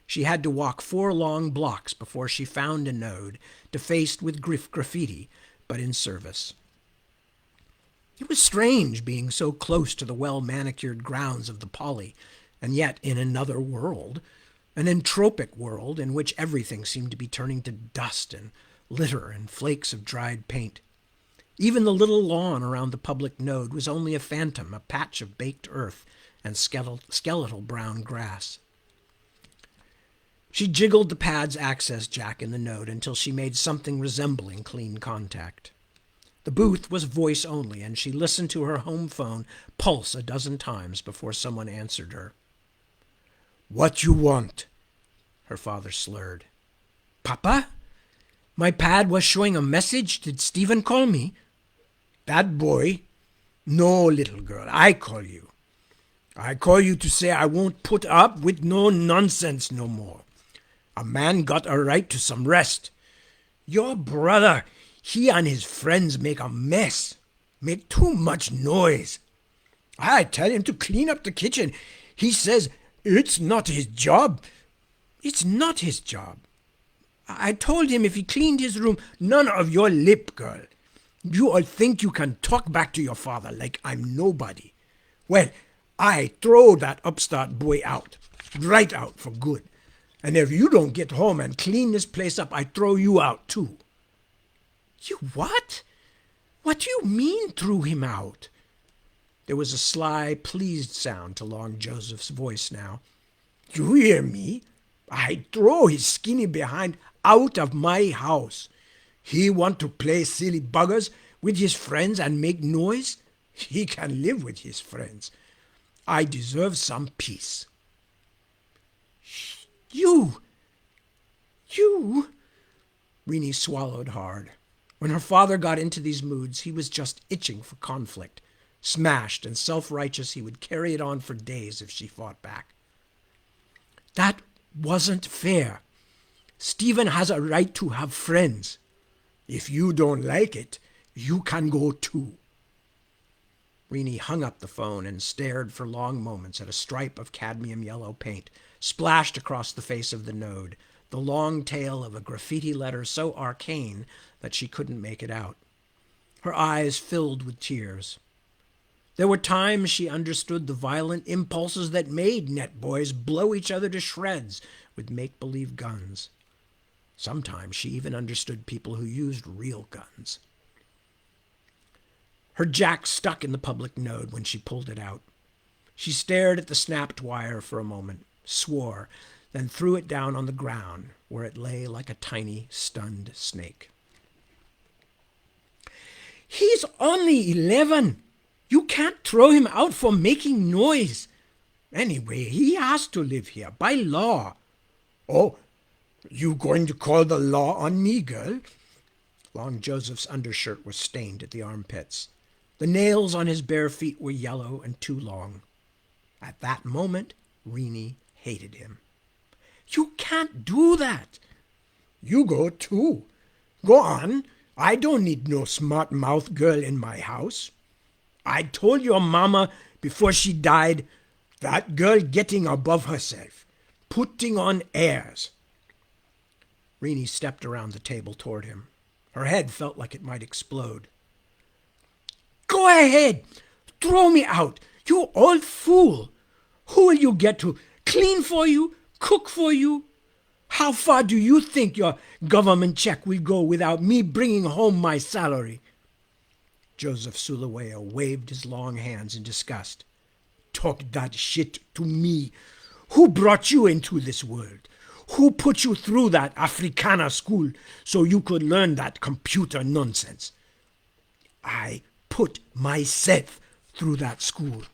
Speaker 1: She had to walk 4 long blocks before she found a node defaced with graffiti, but in service. It was strange being so close to the well-manicured grounds of the Poly, and yet in another world, an entropic world in which everything seemed to be turning to dust and litter and flakes of dried paint. Even the little lawn around the public node was only a phantom, a patch of baked earth and skeletal brown grass. She jiggled the pad's access jack in the node until she made something resembling clean contact. The booth was voice only, and she listened to her home phone pulse a dozen times before someone answered her. "What you want?" Her father slurred. "Papa? My pad was showing a message. Did Stephen call me?" "That boy? No, little girl, I call you. I call you to say I won't put up with no nonsense no more. A man got a right to some rest. Your brother, he and his friends make a mess, make too much noise. I tell him to clean up the kitchen. He says it's not his job. It's not his job. I told him if he cleaned his room, none of your lip, girl. You all think you can talk back to your father like I'm nobody. Well, I throw that upstart boy out, right out for good. And if you don't get home and clean this place up, I throw you out too." "You what? What do you mean threw him out?" There was a sly, pleased sound to Long Joseph's voice now. "You hear me? I throw his skinny behind out of my house. He want to play silly buggers with his friends and make noise? He can live with his friends. I deserve some peace." You! Rini swallowed hard. When her father got into these moods, he was just itching for conflict. Smashed and self-righteous, he would carry it on for days if she fought back. "That wasn't fair. Stephen has a right to have friends. If you don't like it, you can go too." Rini hung up the phone and stared for long moments at a stripe of cadmium yellow paint splashed across the face of the node, the long tail of a graffiti letter so arcane that she couldn't make it out. Her eyes filled with tears. There were times she understood the violent impulses that made net boys blow each other to shreds with make-believe guns. Sometimes she even understood people who used real guns. Her jack stuck in the public node when she pulled it out. She stared at the snapped wire for a moment, swore, then threw it down on the ground where it lay like a tiny, stunned snake. "He's only 11. You can't throw him out for making noise. Anyway, he has to live here by law." "Oh, you going to call the law on me, girl?" Long Joseph's undershirt was stained at the armpits. The nails on his bare feet were yellow and too long. At that moment, Rini hated him. "You can't do that." "You go too. Go on. I don't need no smart mouth girl in my house. I told your mama before she died, that girl getting above herself, putting on airs. Renee stepped around the table toward him. Her head felt like it might explode. Go ahead. Throw me out, you old fool. Who will you get to clean for you, cook for you? How far do you think your government check will go without me bringing home my salary? Joseph Sulaweo waved his long hands in disgust. Talk that shit to me. Who brought you into this world? Who put you through that Africana school so you could learn that computer nonsense? I put myself through that school.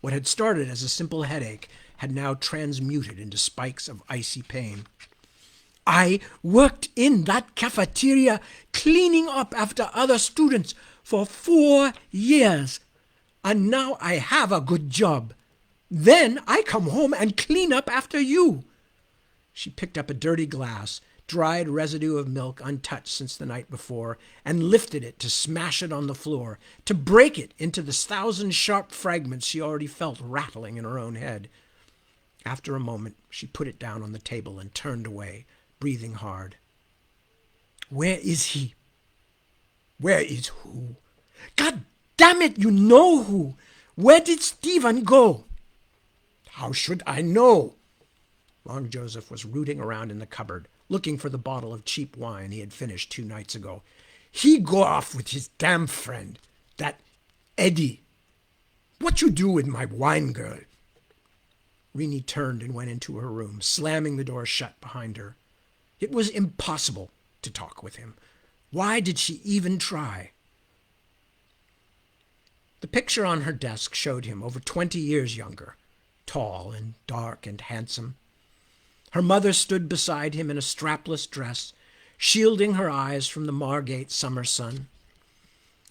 Speaker 1: What had started as a simple headache had now transmuted into spikes of icy pain. I worked in that cafeteria cleaning up after other students for 4 years, and now I have a good job. Then I come home and clean up after you. She picked up a dirty glass, dried residue of milk untouched since the night before, and lifted it to smash it on the floor, to break it into the 1,000 sharp fragments she already felt rattling in her own head. After a moment, she put it down on the table and turned away, breathing hard. Where is he? Where is who? God damn it, you know who. Where did Stephen go? How should I know? Long Joseph was rooting around in the cupboard, looking for the bottle of cheap wine he had finished 2 nights ago. He go off with his damn friend, that Eddie. What you do with my wine girl? Renee turned and went into her room, slamming the door shut behind her. It was impossible to talk with him. Why did she even try? The picture on her desk showed him over 20 years younger, tall and dark and handsome. Her mother stood beside him in a strapless dress, shielding her eyes from the Margate summer sun.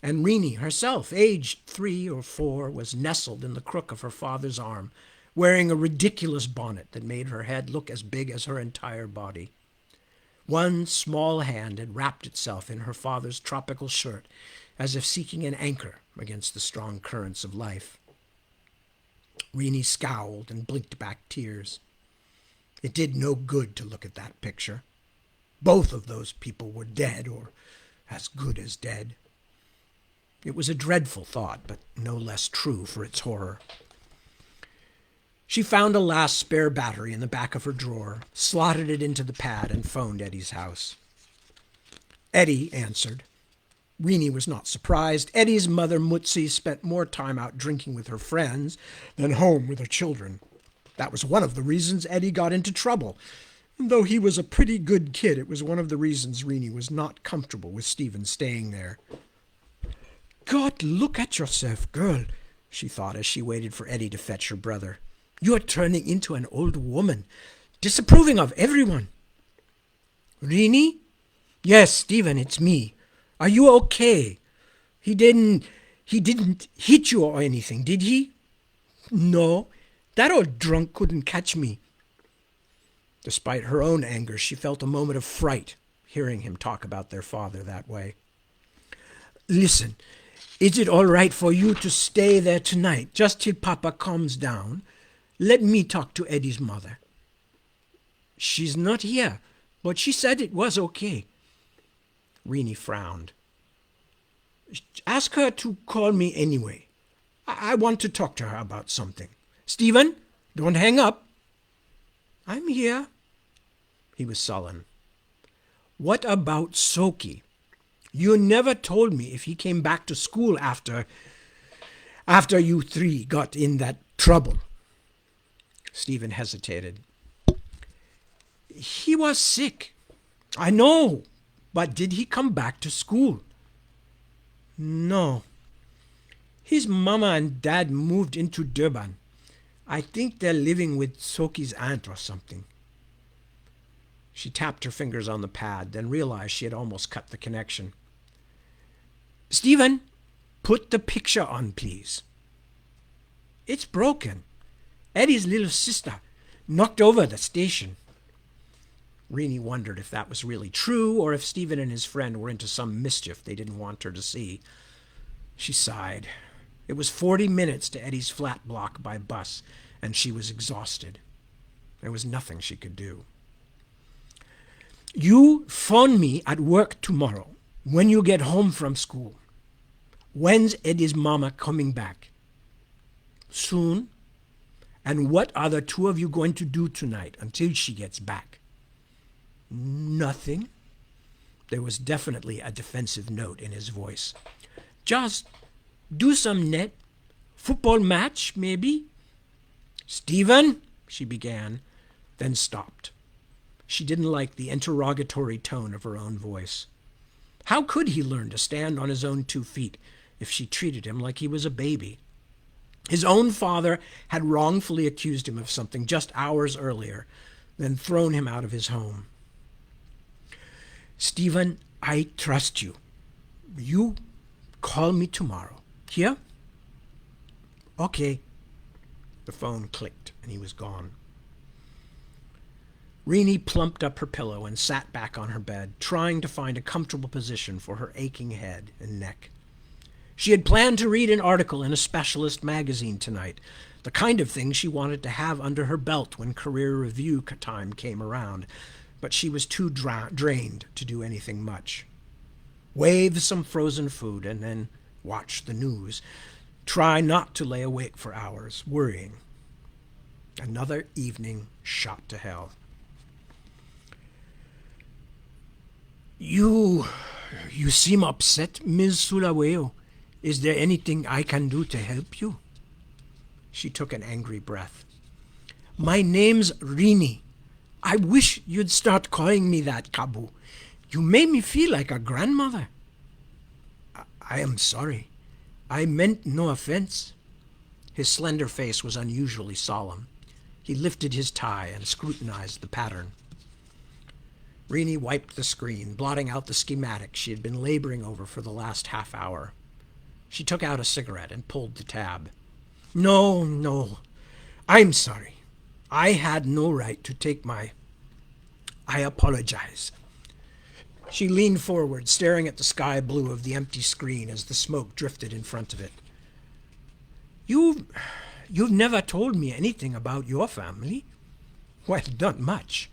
Speaker 1: And Renee herself, aged 3 or 4, was nestled in the crook of her father's arm, wearing a ridiculous bonnet that made her head look as big as her entire body. One small hand had wrapped itself in her father's tropical shirt, as if seeking an anchor against the strong currents of life. Renee scowled and blinked back tears. It did no good to look at that picture. Both of those people were dead, or as good as dead. It was a dreadful thought, but no less true for its horror. She found a last spare battery in the back of her drawer, slotted it into the pad, and phoned Eddie's house. Eddie answered. Renee was not surprised. Eddie's mother, Mutsi, spent more time out drinking with her friends than home with her children. That was one of the reasons Eddie got into trouble. And though he was a pretty good kid, it was one of the reasons Renee was not comfortable with Stephen staying there. God, look at yourself, girl, she thought as she waited for Eddie to fetch her brother. You're turning into an old woman, disapproving of everyone. Renee? Yes, Stephen, it's me. Are you okay? He didn't hit you or anything, did he? No, that old drunk couldn't catch me. Despite her own anger, she felt a moment of fright hearing him talk about their father that way. Listen, is it all right for you to stay there tonight, just till Papa calms down? Let me talk to Eddie's mother. She's not here, but she said it was okay. Renee frowned. Ask her to call me anyway. I want to talk to her about something. Stephen, don't hang up. I'm here. He was sullen. What about Soki? You never told me if he came back to school after you 3 got in that trouble. Stephen hesitated. He was sick. I know. But did he come back to school? No. His mama and dad moved into Durban. I think they're living with Soki's aunt or something. She tapped her fingers on the pad, then realized she had almost cut the connection. Stephen, put the picture on, please. It's broken. Eddie's little sister knocked over the station. Renee wondered if that was really true or if Stephen and his friend were into some mischief they didn't want her to see. She sighed. It was 40 minutes to Eddie's flat block by bus, and she was exhausted. There was nothing she could do. You phone me at work tomorrow when you get home from school. When's Eddie's mama coming back? Soon. And what are the two of you going to do tonight until she gets back? Nothing. There was definitely a defensive note in his voice. Just do some net. Football match, maybe? Stephen, she began, then stopped. She didn't like the interrogatory tone of her own voice. How could he learn to stand on his own 2 feet if she treated him like he was a baby? His own father had wrongfully accused him of something just hours earlier, then thrown him out of his home. Stephen, I trust you. You call me tomorrow. Here? Okay. The phone clicked, and he was gone. Renee plumped up her pillow and sat back on her bed, trying to find a comfortable position for her aching head and neck. She had planned to read an article in a specialist magazine tonight, the kind of thing she wanted to have under her belt when career review time came around, but she was too drained to do anything much. Wave some frozen food and then watch the news. Try not to lay awake for hours, worrying. Another evening shot to hell. You seem upset, Ms. Sulaweo. Is there anything I can do to help you? She took an angry breath. My name's Renee. I wish you'd start calling me that, Kabu. You made me feel like a grandmother. I am sorry. I meant no offense. His slender face was unusually solemn. He lifted his tie and scrutinized the pattern. Renee wiped the screen, blotting out the schematic she had been laboring over for the last half hour. She took out a cigarette and pulled the tab. No. I'm sorry. I had no right to take I apologize. She leaned forward, staring at the sky blue of the empty screen as the smoke drifted in front of it. You've never told me anything about your family. Well, not much.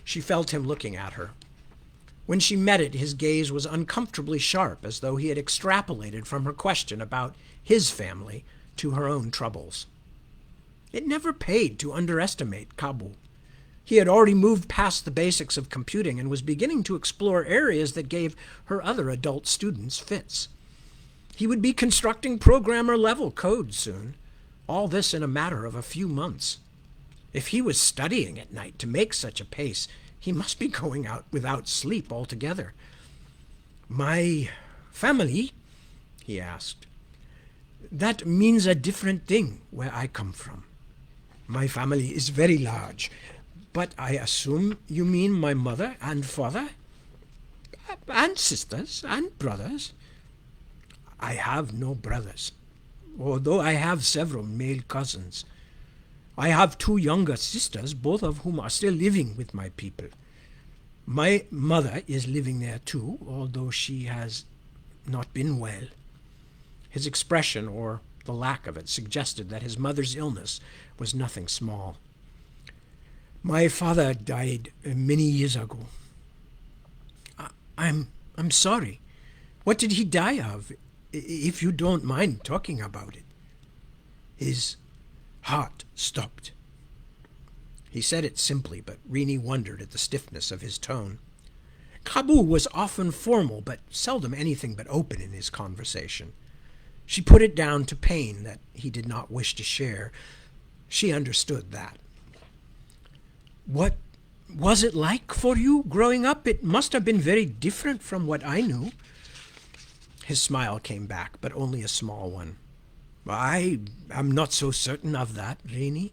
Speaker 1: She felt him looking at her. When she met it, his gaze was uncomfortably sharp, as though he had extrapolated from her question about his family to her own troubles. It never paid to underestimate Kabu. He had already moved past the basics of computing and was beginning to explore areas that gave her other adult students fits. He would be constructing programmer-level code soon, all this in a matter of a few months. If he was studying at night to make such a pace, he must be going out without sleep altogether. My family? He asked. That means a different thing where I come from. My family is very large, but I assume you mean my mother and father? And sisters and brothers? I have no brothers, although I have several male cousins. I have 2 younger sisters, both of whom are still living with my people. My mother is living there too, although she has not been well. His expression, or the lack of it, suggested that his mother's illness was nothing small. My father died many years ago. I'm sorry. What did he die of, if you don't mind talking about it? His heart stopped. He said it simply, but Renee wondered at the stiffness of his tone. Kabu was often formal, but seldom anything but open in his conversation. She put it down to pain that he did not wish to share. She understood that. What was it like for you growing up? It must have been very different from what I knew. His smile came back, but only a small one. I am not so certain of that, Renee.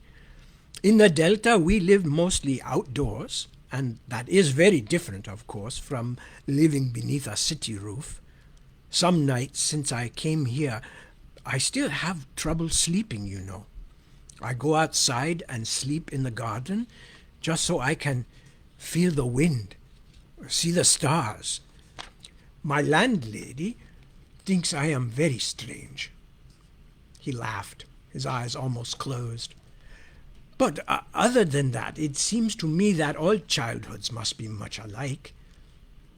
Speaker 1: In the Delta, we lived mostly outdoors, and that is very different, of course, from living beneath a city roof. Some nights since I came here, I still have trouble sleeping, you know. I go outside and sleep in the garden, just so I can
Speaker 2: feel the wind, see the stars. My landlady thinks I am very strange."
Speaker 1: He laughed, his eyes almost closed.
Speaker 2: "But other than that, it seems to me that all childhoods must be much alike.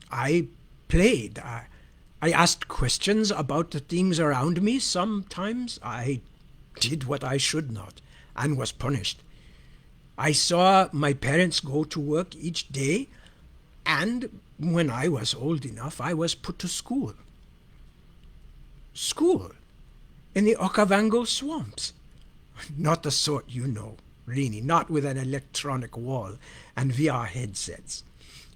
Speaker 2: I played. I asked questions about the things around me. Sometimes I did what I should not and was punished. I saw my parents go to work each day, and when I was old enough, I was put to school." "School? In the Okavango swamps?" "Not the sort you know, Rini, not with an electronic wall and VR headsets.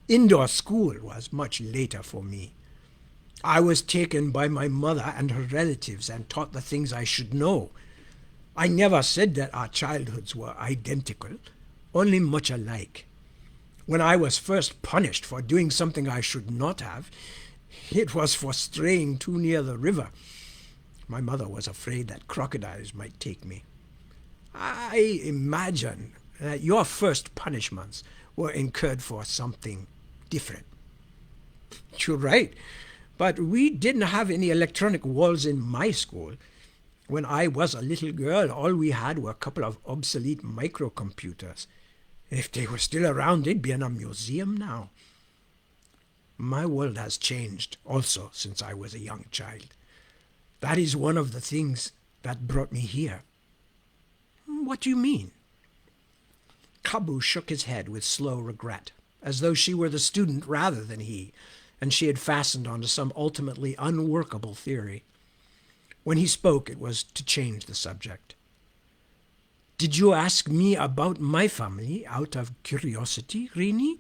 Speaker 2: Indoor school was much later for me. I was taken by my mother and her relatives and taught the things I should know. I never said that our childhoods were identical, only much alike. When I was first punished for doing something I should not have, it was for straying too near the river. My mother was afraid that crocodiles might take me. I imagine that your first punishments were incurred for something different." "You're right, but we didn't have any electronic walls in my school. When I was a little girl, all we had were a couple of obsolete microcomputers. If they were still around, they'd be in a museum now. My world has changed also since I was a young child. That is one of the things that brought me here." "What do you mean?"
Speaker 1: Kabu shook his head with slow regret, as though she were the student rather than he, and she had fastened onto some ultimately unworkable theory. When he spoke, it was to change the subject.
Speaker 2: "Did you ask me about my family out of curiosity, Rini?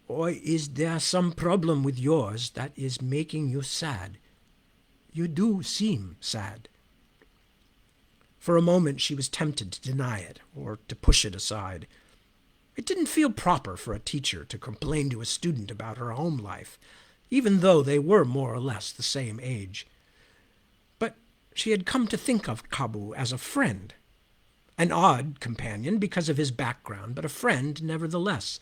Speaker 2: Or is there some problem with yours that is making you sad? You do seem sad."
Speaker 1: For a moment she was tempted to deny it, or to push it aside. It didn't feel proper for a teacher to complain to a student about her home life, even though they were more or less the same age. But she had come to think of Kabu as a friend, an odd companion because of his background, but a friend nevertheless.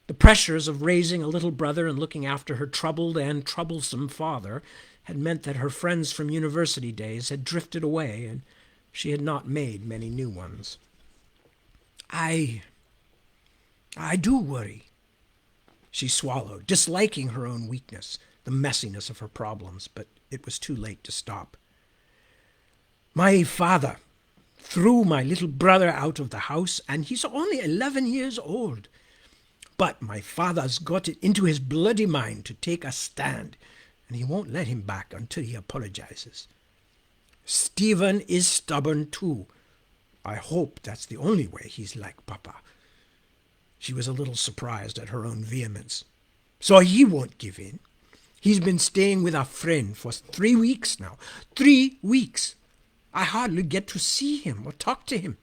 Speaker 1: The pressures of raising a little brother and looking after her troubled and troublesome father had meant that her friends from university days had drifted away, and she had not made many new ones. I do worry." She swallowed, disliking her own weakness, the messiness of her problems, but it was too late to stop. "My father threw my little brother out of the house, and he's only 11 years old. But my father's got it into his bloody mind to take a stand, and he won't let him back until he apologizes. Stephen is stubborn too. I hope that's the only way he's like Papa." She was a little surprised at her own vehemence. "So he won't give in. He's been staying with a friend for 3 weeks now. 3 weeks. I hardly get to see him or talk to him."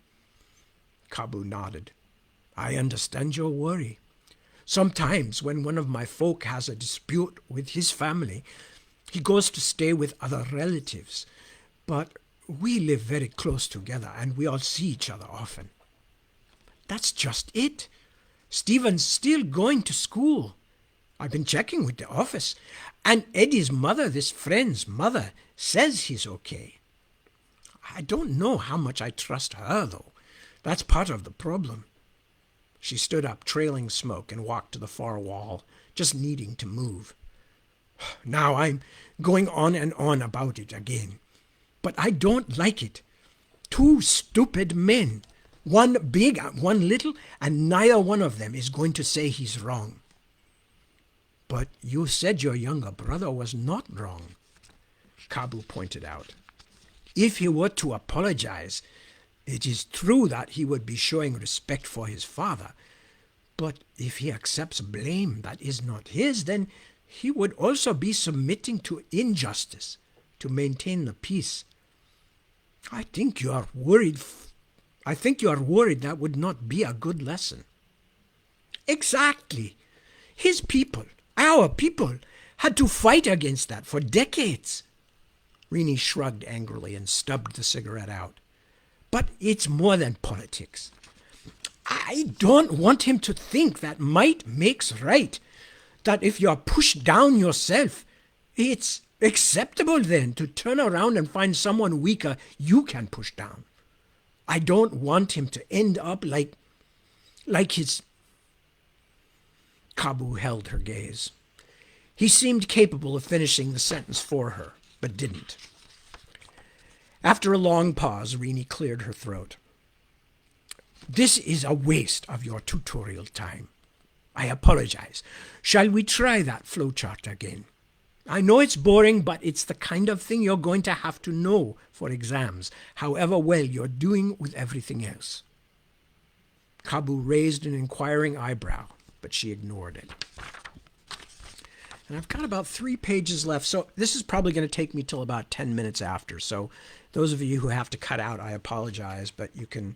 Speaker 1: Kabu nodded. "I understand your worry. Sometimes when one of my folk has a dispute with his family, he goes to stay with other relatives. But we live very close together, and we all see each other often." "That's just it. Stephen's still going to school. I've been checking with the office, and Eddie's mother, this friend's mother, says he's okay. I don't know how much I trust her, though. That's part of the problem." She stood up, trailing smoke, and walked to the far wall, just needing to move. "Now I'm going on and on about it again. But I don't like it. 2 stupid men, one big and one little, and neither one of them is going to say he's wrong." "But you said your younger brother was not wrong," Kabu pointed out. "If he were to apologize, it is true that he would be showing respect for his father. But if he accepts blame that is not his, then he would also be submitting to injustice to maintain the peace. I think you are worried that would not be a good lesson." "Exactly. His people, our people, had to fight against that for decades." Rini shrugged angrily and stubbed the cigarette out. "But it's more than politics.
Speaker 2: I don't want him to think that might makes right. That if you're pushed down yourself, it's acceptable then to turn around and find someone weaker you can push down. I don't want him to end up like his... Kabu held her gaze. He seemed capable of finishing the sentence for her, but didn't. After a long pause, Rini cleared her throat. This is a waste of your tutorial time. I apologize. Shall we try that flowchart again? I know it's boring, but it's the kind of thing you're going to have to know for exams, however well you're doing with everything else. Kabu raised an inquiring eyebrow, but she ignored it. And I've got about 3 pages left, so this is probably going to take me till about 10 minutes after. So those of you who have to cut out, I apologize, but you can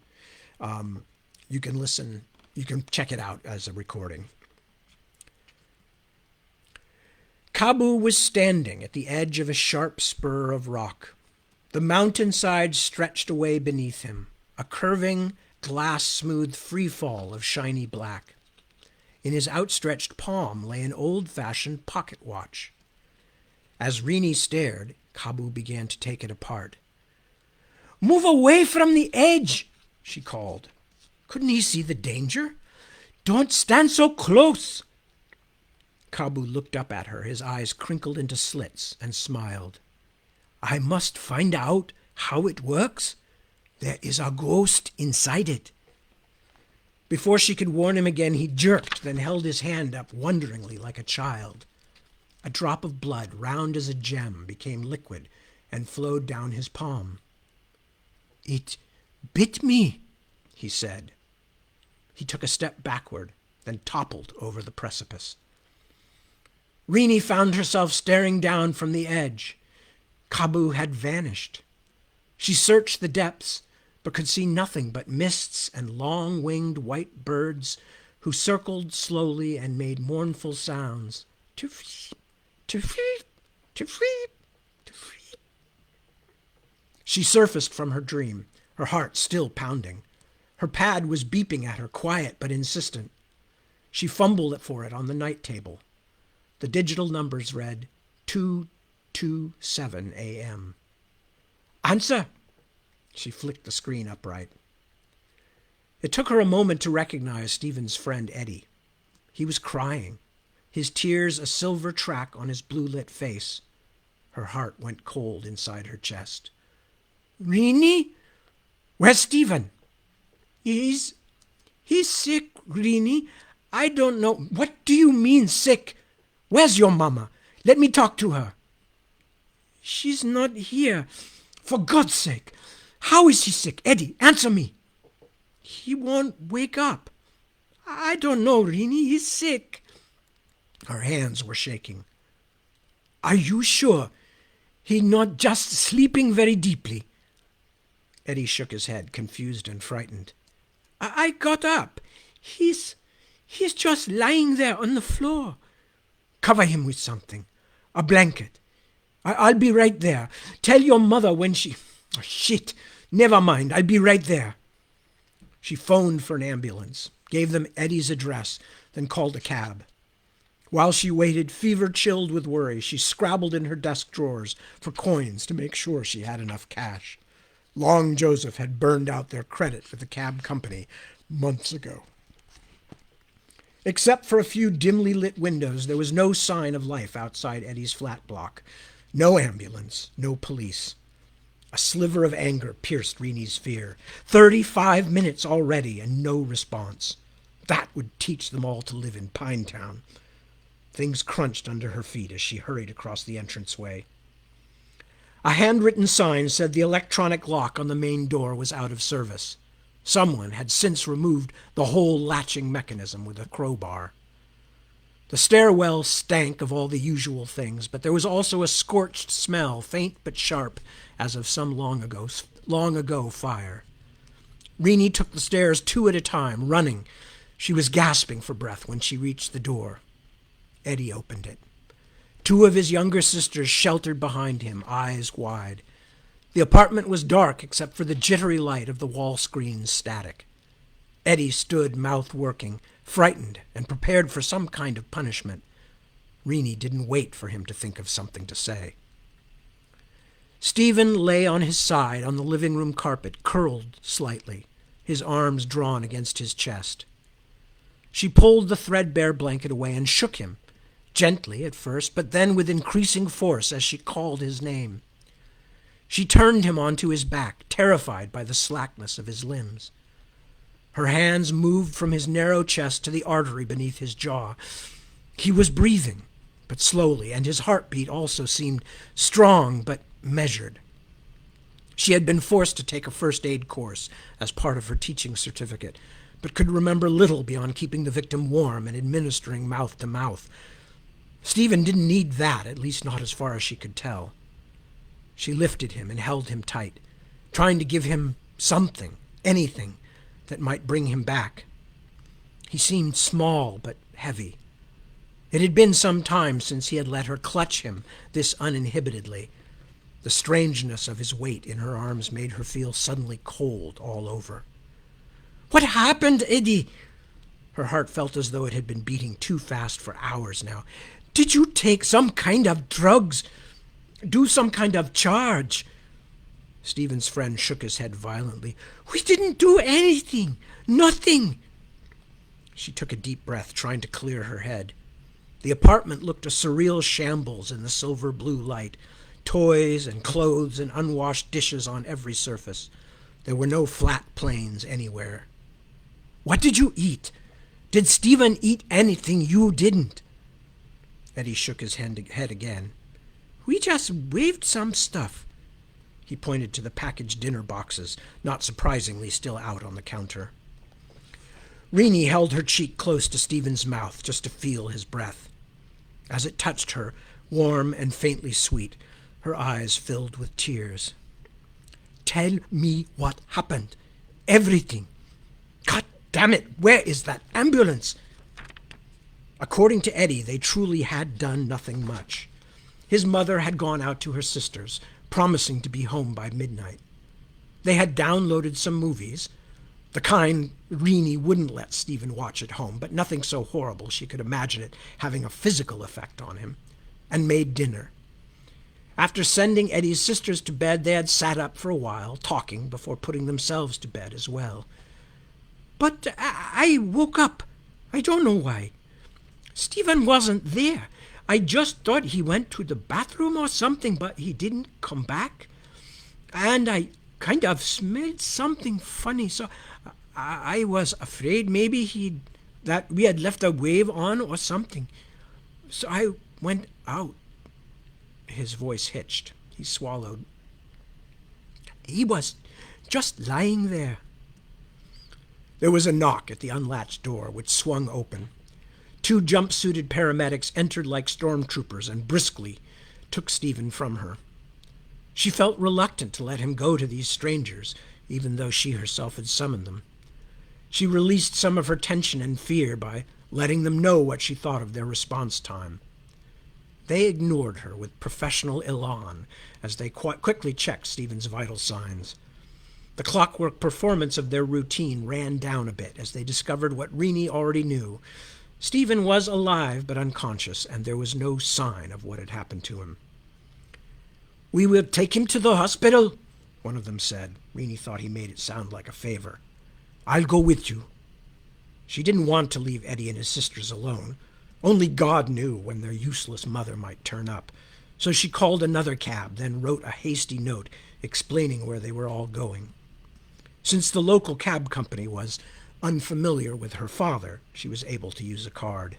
Speaker 2: listen. You can check it out as a recording. Kabu was standing at the edge of a sharp spur of rock. The mountainside stretched away beneath him, a curving, glass-smooth free-fall of shiny black. In his outstretched palm lay an old-fashioned pocket watch. As Rini stared, Kabu began to take it apart. "Move away from the edge," she called. Couldn't he see the danger? "Don't stand so close." Kabu looked up at her, his eyes crinkled into slits, and smiled. "I must find out how it works. There is a ghost inside it." Before she could warn him again, he jerked, then held his hand up wonderingly like a child. A drop of blood, round as a gem, became liquid and flowed down his palm. "It bit me," he said. He took a step backward, then toppled over the precipice. Rini found herself staring down from the edge. Kabu had vanished. She searched the depths, but could see nothing but mists and long-winged white birds who circled slowly and made mournful sounds. "Tufeep, tufeep, tufeep, tufeep." She surfaced from her dream, her heart still pounding. Her pad was beeping at her, quiet but insistent. She fumbled for it on the night table. The digital numbers read 2:27 a.m. "Answer!" She flicked the screen upright. It took her a moment to recognize Stephen's friend Eddie. He was crying, his tears a silver track on his blue-lit face. Her heart went cold inside her chest. "Rini? Where's Stephen?" He's sick, Rini. I don't know. What do you mean sick? Where's your mama? Let me talk to her." "She's not here. For God's sake. How is he sick? Eddie, answer me." "He won't wake up. I don't know, Rini. He's sick." Her hands were shaking. "Are you sure he's not just sleeping very deeply?" Eddie shook his head, confused and frightened. I got up. He's just lying there on the floor." "Cover him with something. A blanket. I'll be right there. Tell your mother when she... Oh, shit. Never mind. I'll be right there." She phoned for an ambulance, gave them Eddie's address, then called a cab. While she waited, fever-chilled with worry, she scrabbled in her desk drawers for coins to make sure she had enough cash. Long Joseph had burned out their credit with the cab company months ago. Except for a few dimly lit windows, there was no sign of life outside Eddie's flat block. No ambulance, no police. A sliver of anger pierced Rini's fear. 35 minutes already and no response. That would teach them all to live in Pinetown. Things crunched under her feet as she hurried across the entranceway. A handwritten sign said the electronic lock on the main door was out of service. Someone had since removed the whole latching mechanism with a crowbar. The stairwell stank of all the usual things, but there was also a scorched smell, faint but sharp, as of some long ago fire. Rini took the stairs 2 at a time, running. She was gasping for breath when she reached the door. Eddie opened it. 2 of his younger sisters sheltered behind him, eyes wide. The apartment was dark except for the jittery light of the wall screen's static. Eddie stood, mouth working, frightened and prepared for some kind of punishment. Rennie didn't wait for him to think of something to say. Stephen lay on his side on the living room carpet, curled slightly, his arms drawn against his chest. She pulled the threadbare blanket away and shook him, gently at first, but then with increasing force as she called his name. She turned him onto his back, terrified by the slackness of his limbs. Her hands moved from his narrow chest to the artery beneath his jaw. He was breathing, but slowly, and his heartbeat also seemed strong but measured. She had been forced to take a first aid course as part of her teaching certificate, but could remember little beyond keeping the victim warm and administering mouth to mouth. Stephen didn't need that, at least not as far as she could tell. She lifted him and held him tight, trying to give him something, anything, that might bring him back. He seemed small but heavy. It had been some time since he had let her clutch him this uninhibitedly. The strangeness of his weight in her arms made her feel suddenly cold all over. "What happened, Eddie?" Her heart felt as though it had been beating too fast for hours now. "Did you take some kind of drugs? Do some kind of charge?" Stephen's friend shook his head violently. "We didn't do anything. Nothing." She took a deep breath, trying to clear her head. The apartment looked a surreal shambles in the silver blue light. Toys and clothes and unwashed dishes on every surface. There were no flat planes anywhere. "What did you eat? Did Stephen eat anything you didn't?" Eddie shook his head again. "We just waved some stuff." He pointed to the packaged dinner boxes, not surprisingly still out on the counter. Rennie held her cheek close to Stephen's mouth just to feel his breath. As it touched her, warm and faintly sweet, her eyes filled with tears. "Tell me what happened. Everything. God damn it, where is that ambulance?" According to Eddie, they truly had done nothing much. His mother had gone out to her sister's, promising to be home by midnight. They had downloaded some movies, the kind Rennie wouldn't let Stephen watch at home, but nothing so horrible she could imagine it having a physical effect on him, and made dinner. After sending Eddie's sisters to bed, they had sat up for a while, talking before putting themselves to bed as well. "But I woke up. I don't know why. Stephen wasn't there. I just thought he went to the bathroom or something, but he didn't come back. And I kind of smelled something funny, so I was afraid maybe that we had left a wave on or something. So I went out." His voice hitched. He swallowed. "He was just lying there." There was a knock at the unlatched door, which swung open. Two jump-suited paramedics entered like stormtroopers and briskly took Stephen from her. She felt reluctant to let him go to these strangers, even though she herself had summoned them. She released some of her tension and fear by letting them know what she thought of their response time. They ignored her with professional elan as they quickly checked Stephen's vital signs. The clockwork performance of their routine ran down a bit as they discovered what Rennie already knew. Stephen was alive but unconscious, and there was no sign of what had happened to him. "We will take him to the hospital," one of them said. Rennie thought he made it sound like a favor. "I'll go with you." She didn't want to leave Eddie and his sisters alone. Only God knew when their useless mother might turn up. So she called another cab, then wrote a hasty note explaining where they were all going. Since the local cab company was unfamiliar with her father, she was able to use a card.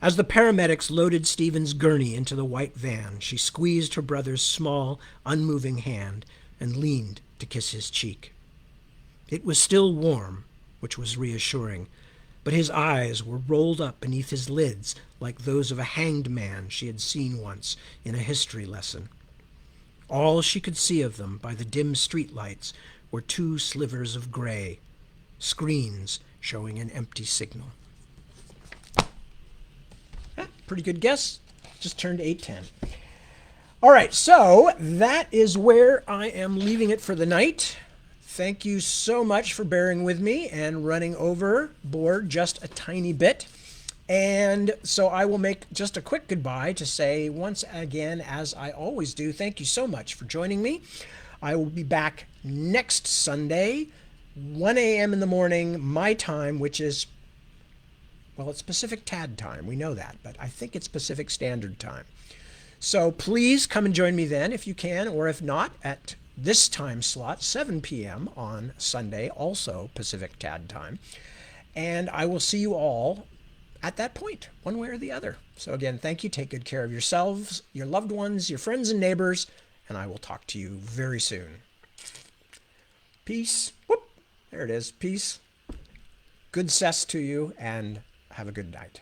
Speaker 2: As the paramedics loaded Stephen's gurney into the white van, she squeezed her brother's small, unmoving hand and leaned to kiss his cheek. It was still warm, which was reassuring, but his eyes were rolled up beneath his lids like those of a hanged man she had seen once in a history lesson. All she could see of them by the dim streetlights were two slivers of gray, screens showing an empty signal. Pretty good guess. Just turned 8:10. All right, so that is where I am leaving it for the night.
Speaker 1: thank you so much for bearing with me and running overboard just a tiny bit. And so I will make just a quick goodbye to say once again, as I always do, thank you so much for joining me. I will be back next Sunday, 1 a.m. in the morning, my time, which is, well, it's Pacific TAD time. We know that, but I think it's Pacific Standard Time. So please come and join me then if you can, or if not, at this time slot, 7 p.m. on Sunday, also Pacific TAD time. And I will see you all at that point, one way or the other. So again, thank you. Take good care of yourselves, your loved ones, your friends and neighbors, and I will talk to you very soon. Peace. Whoop. There it is. Peace. Good cess to you, and have a good night.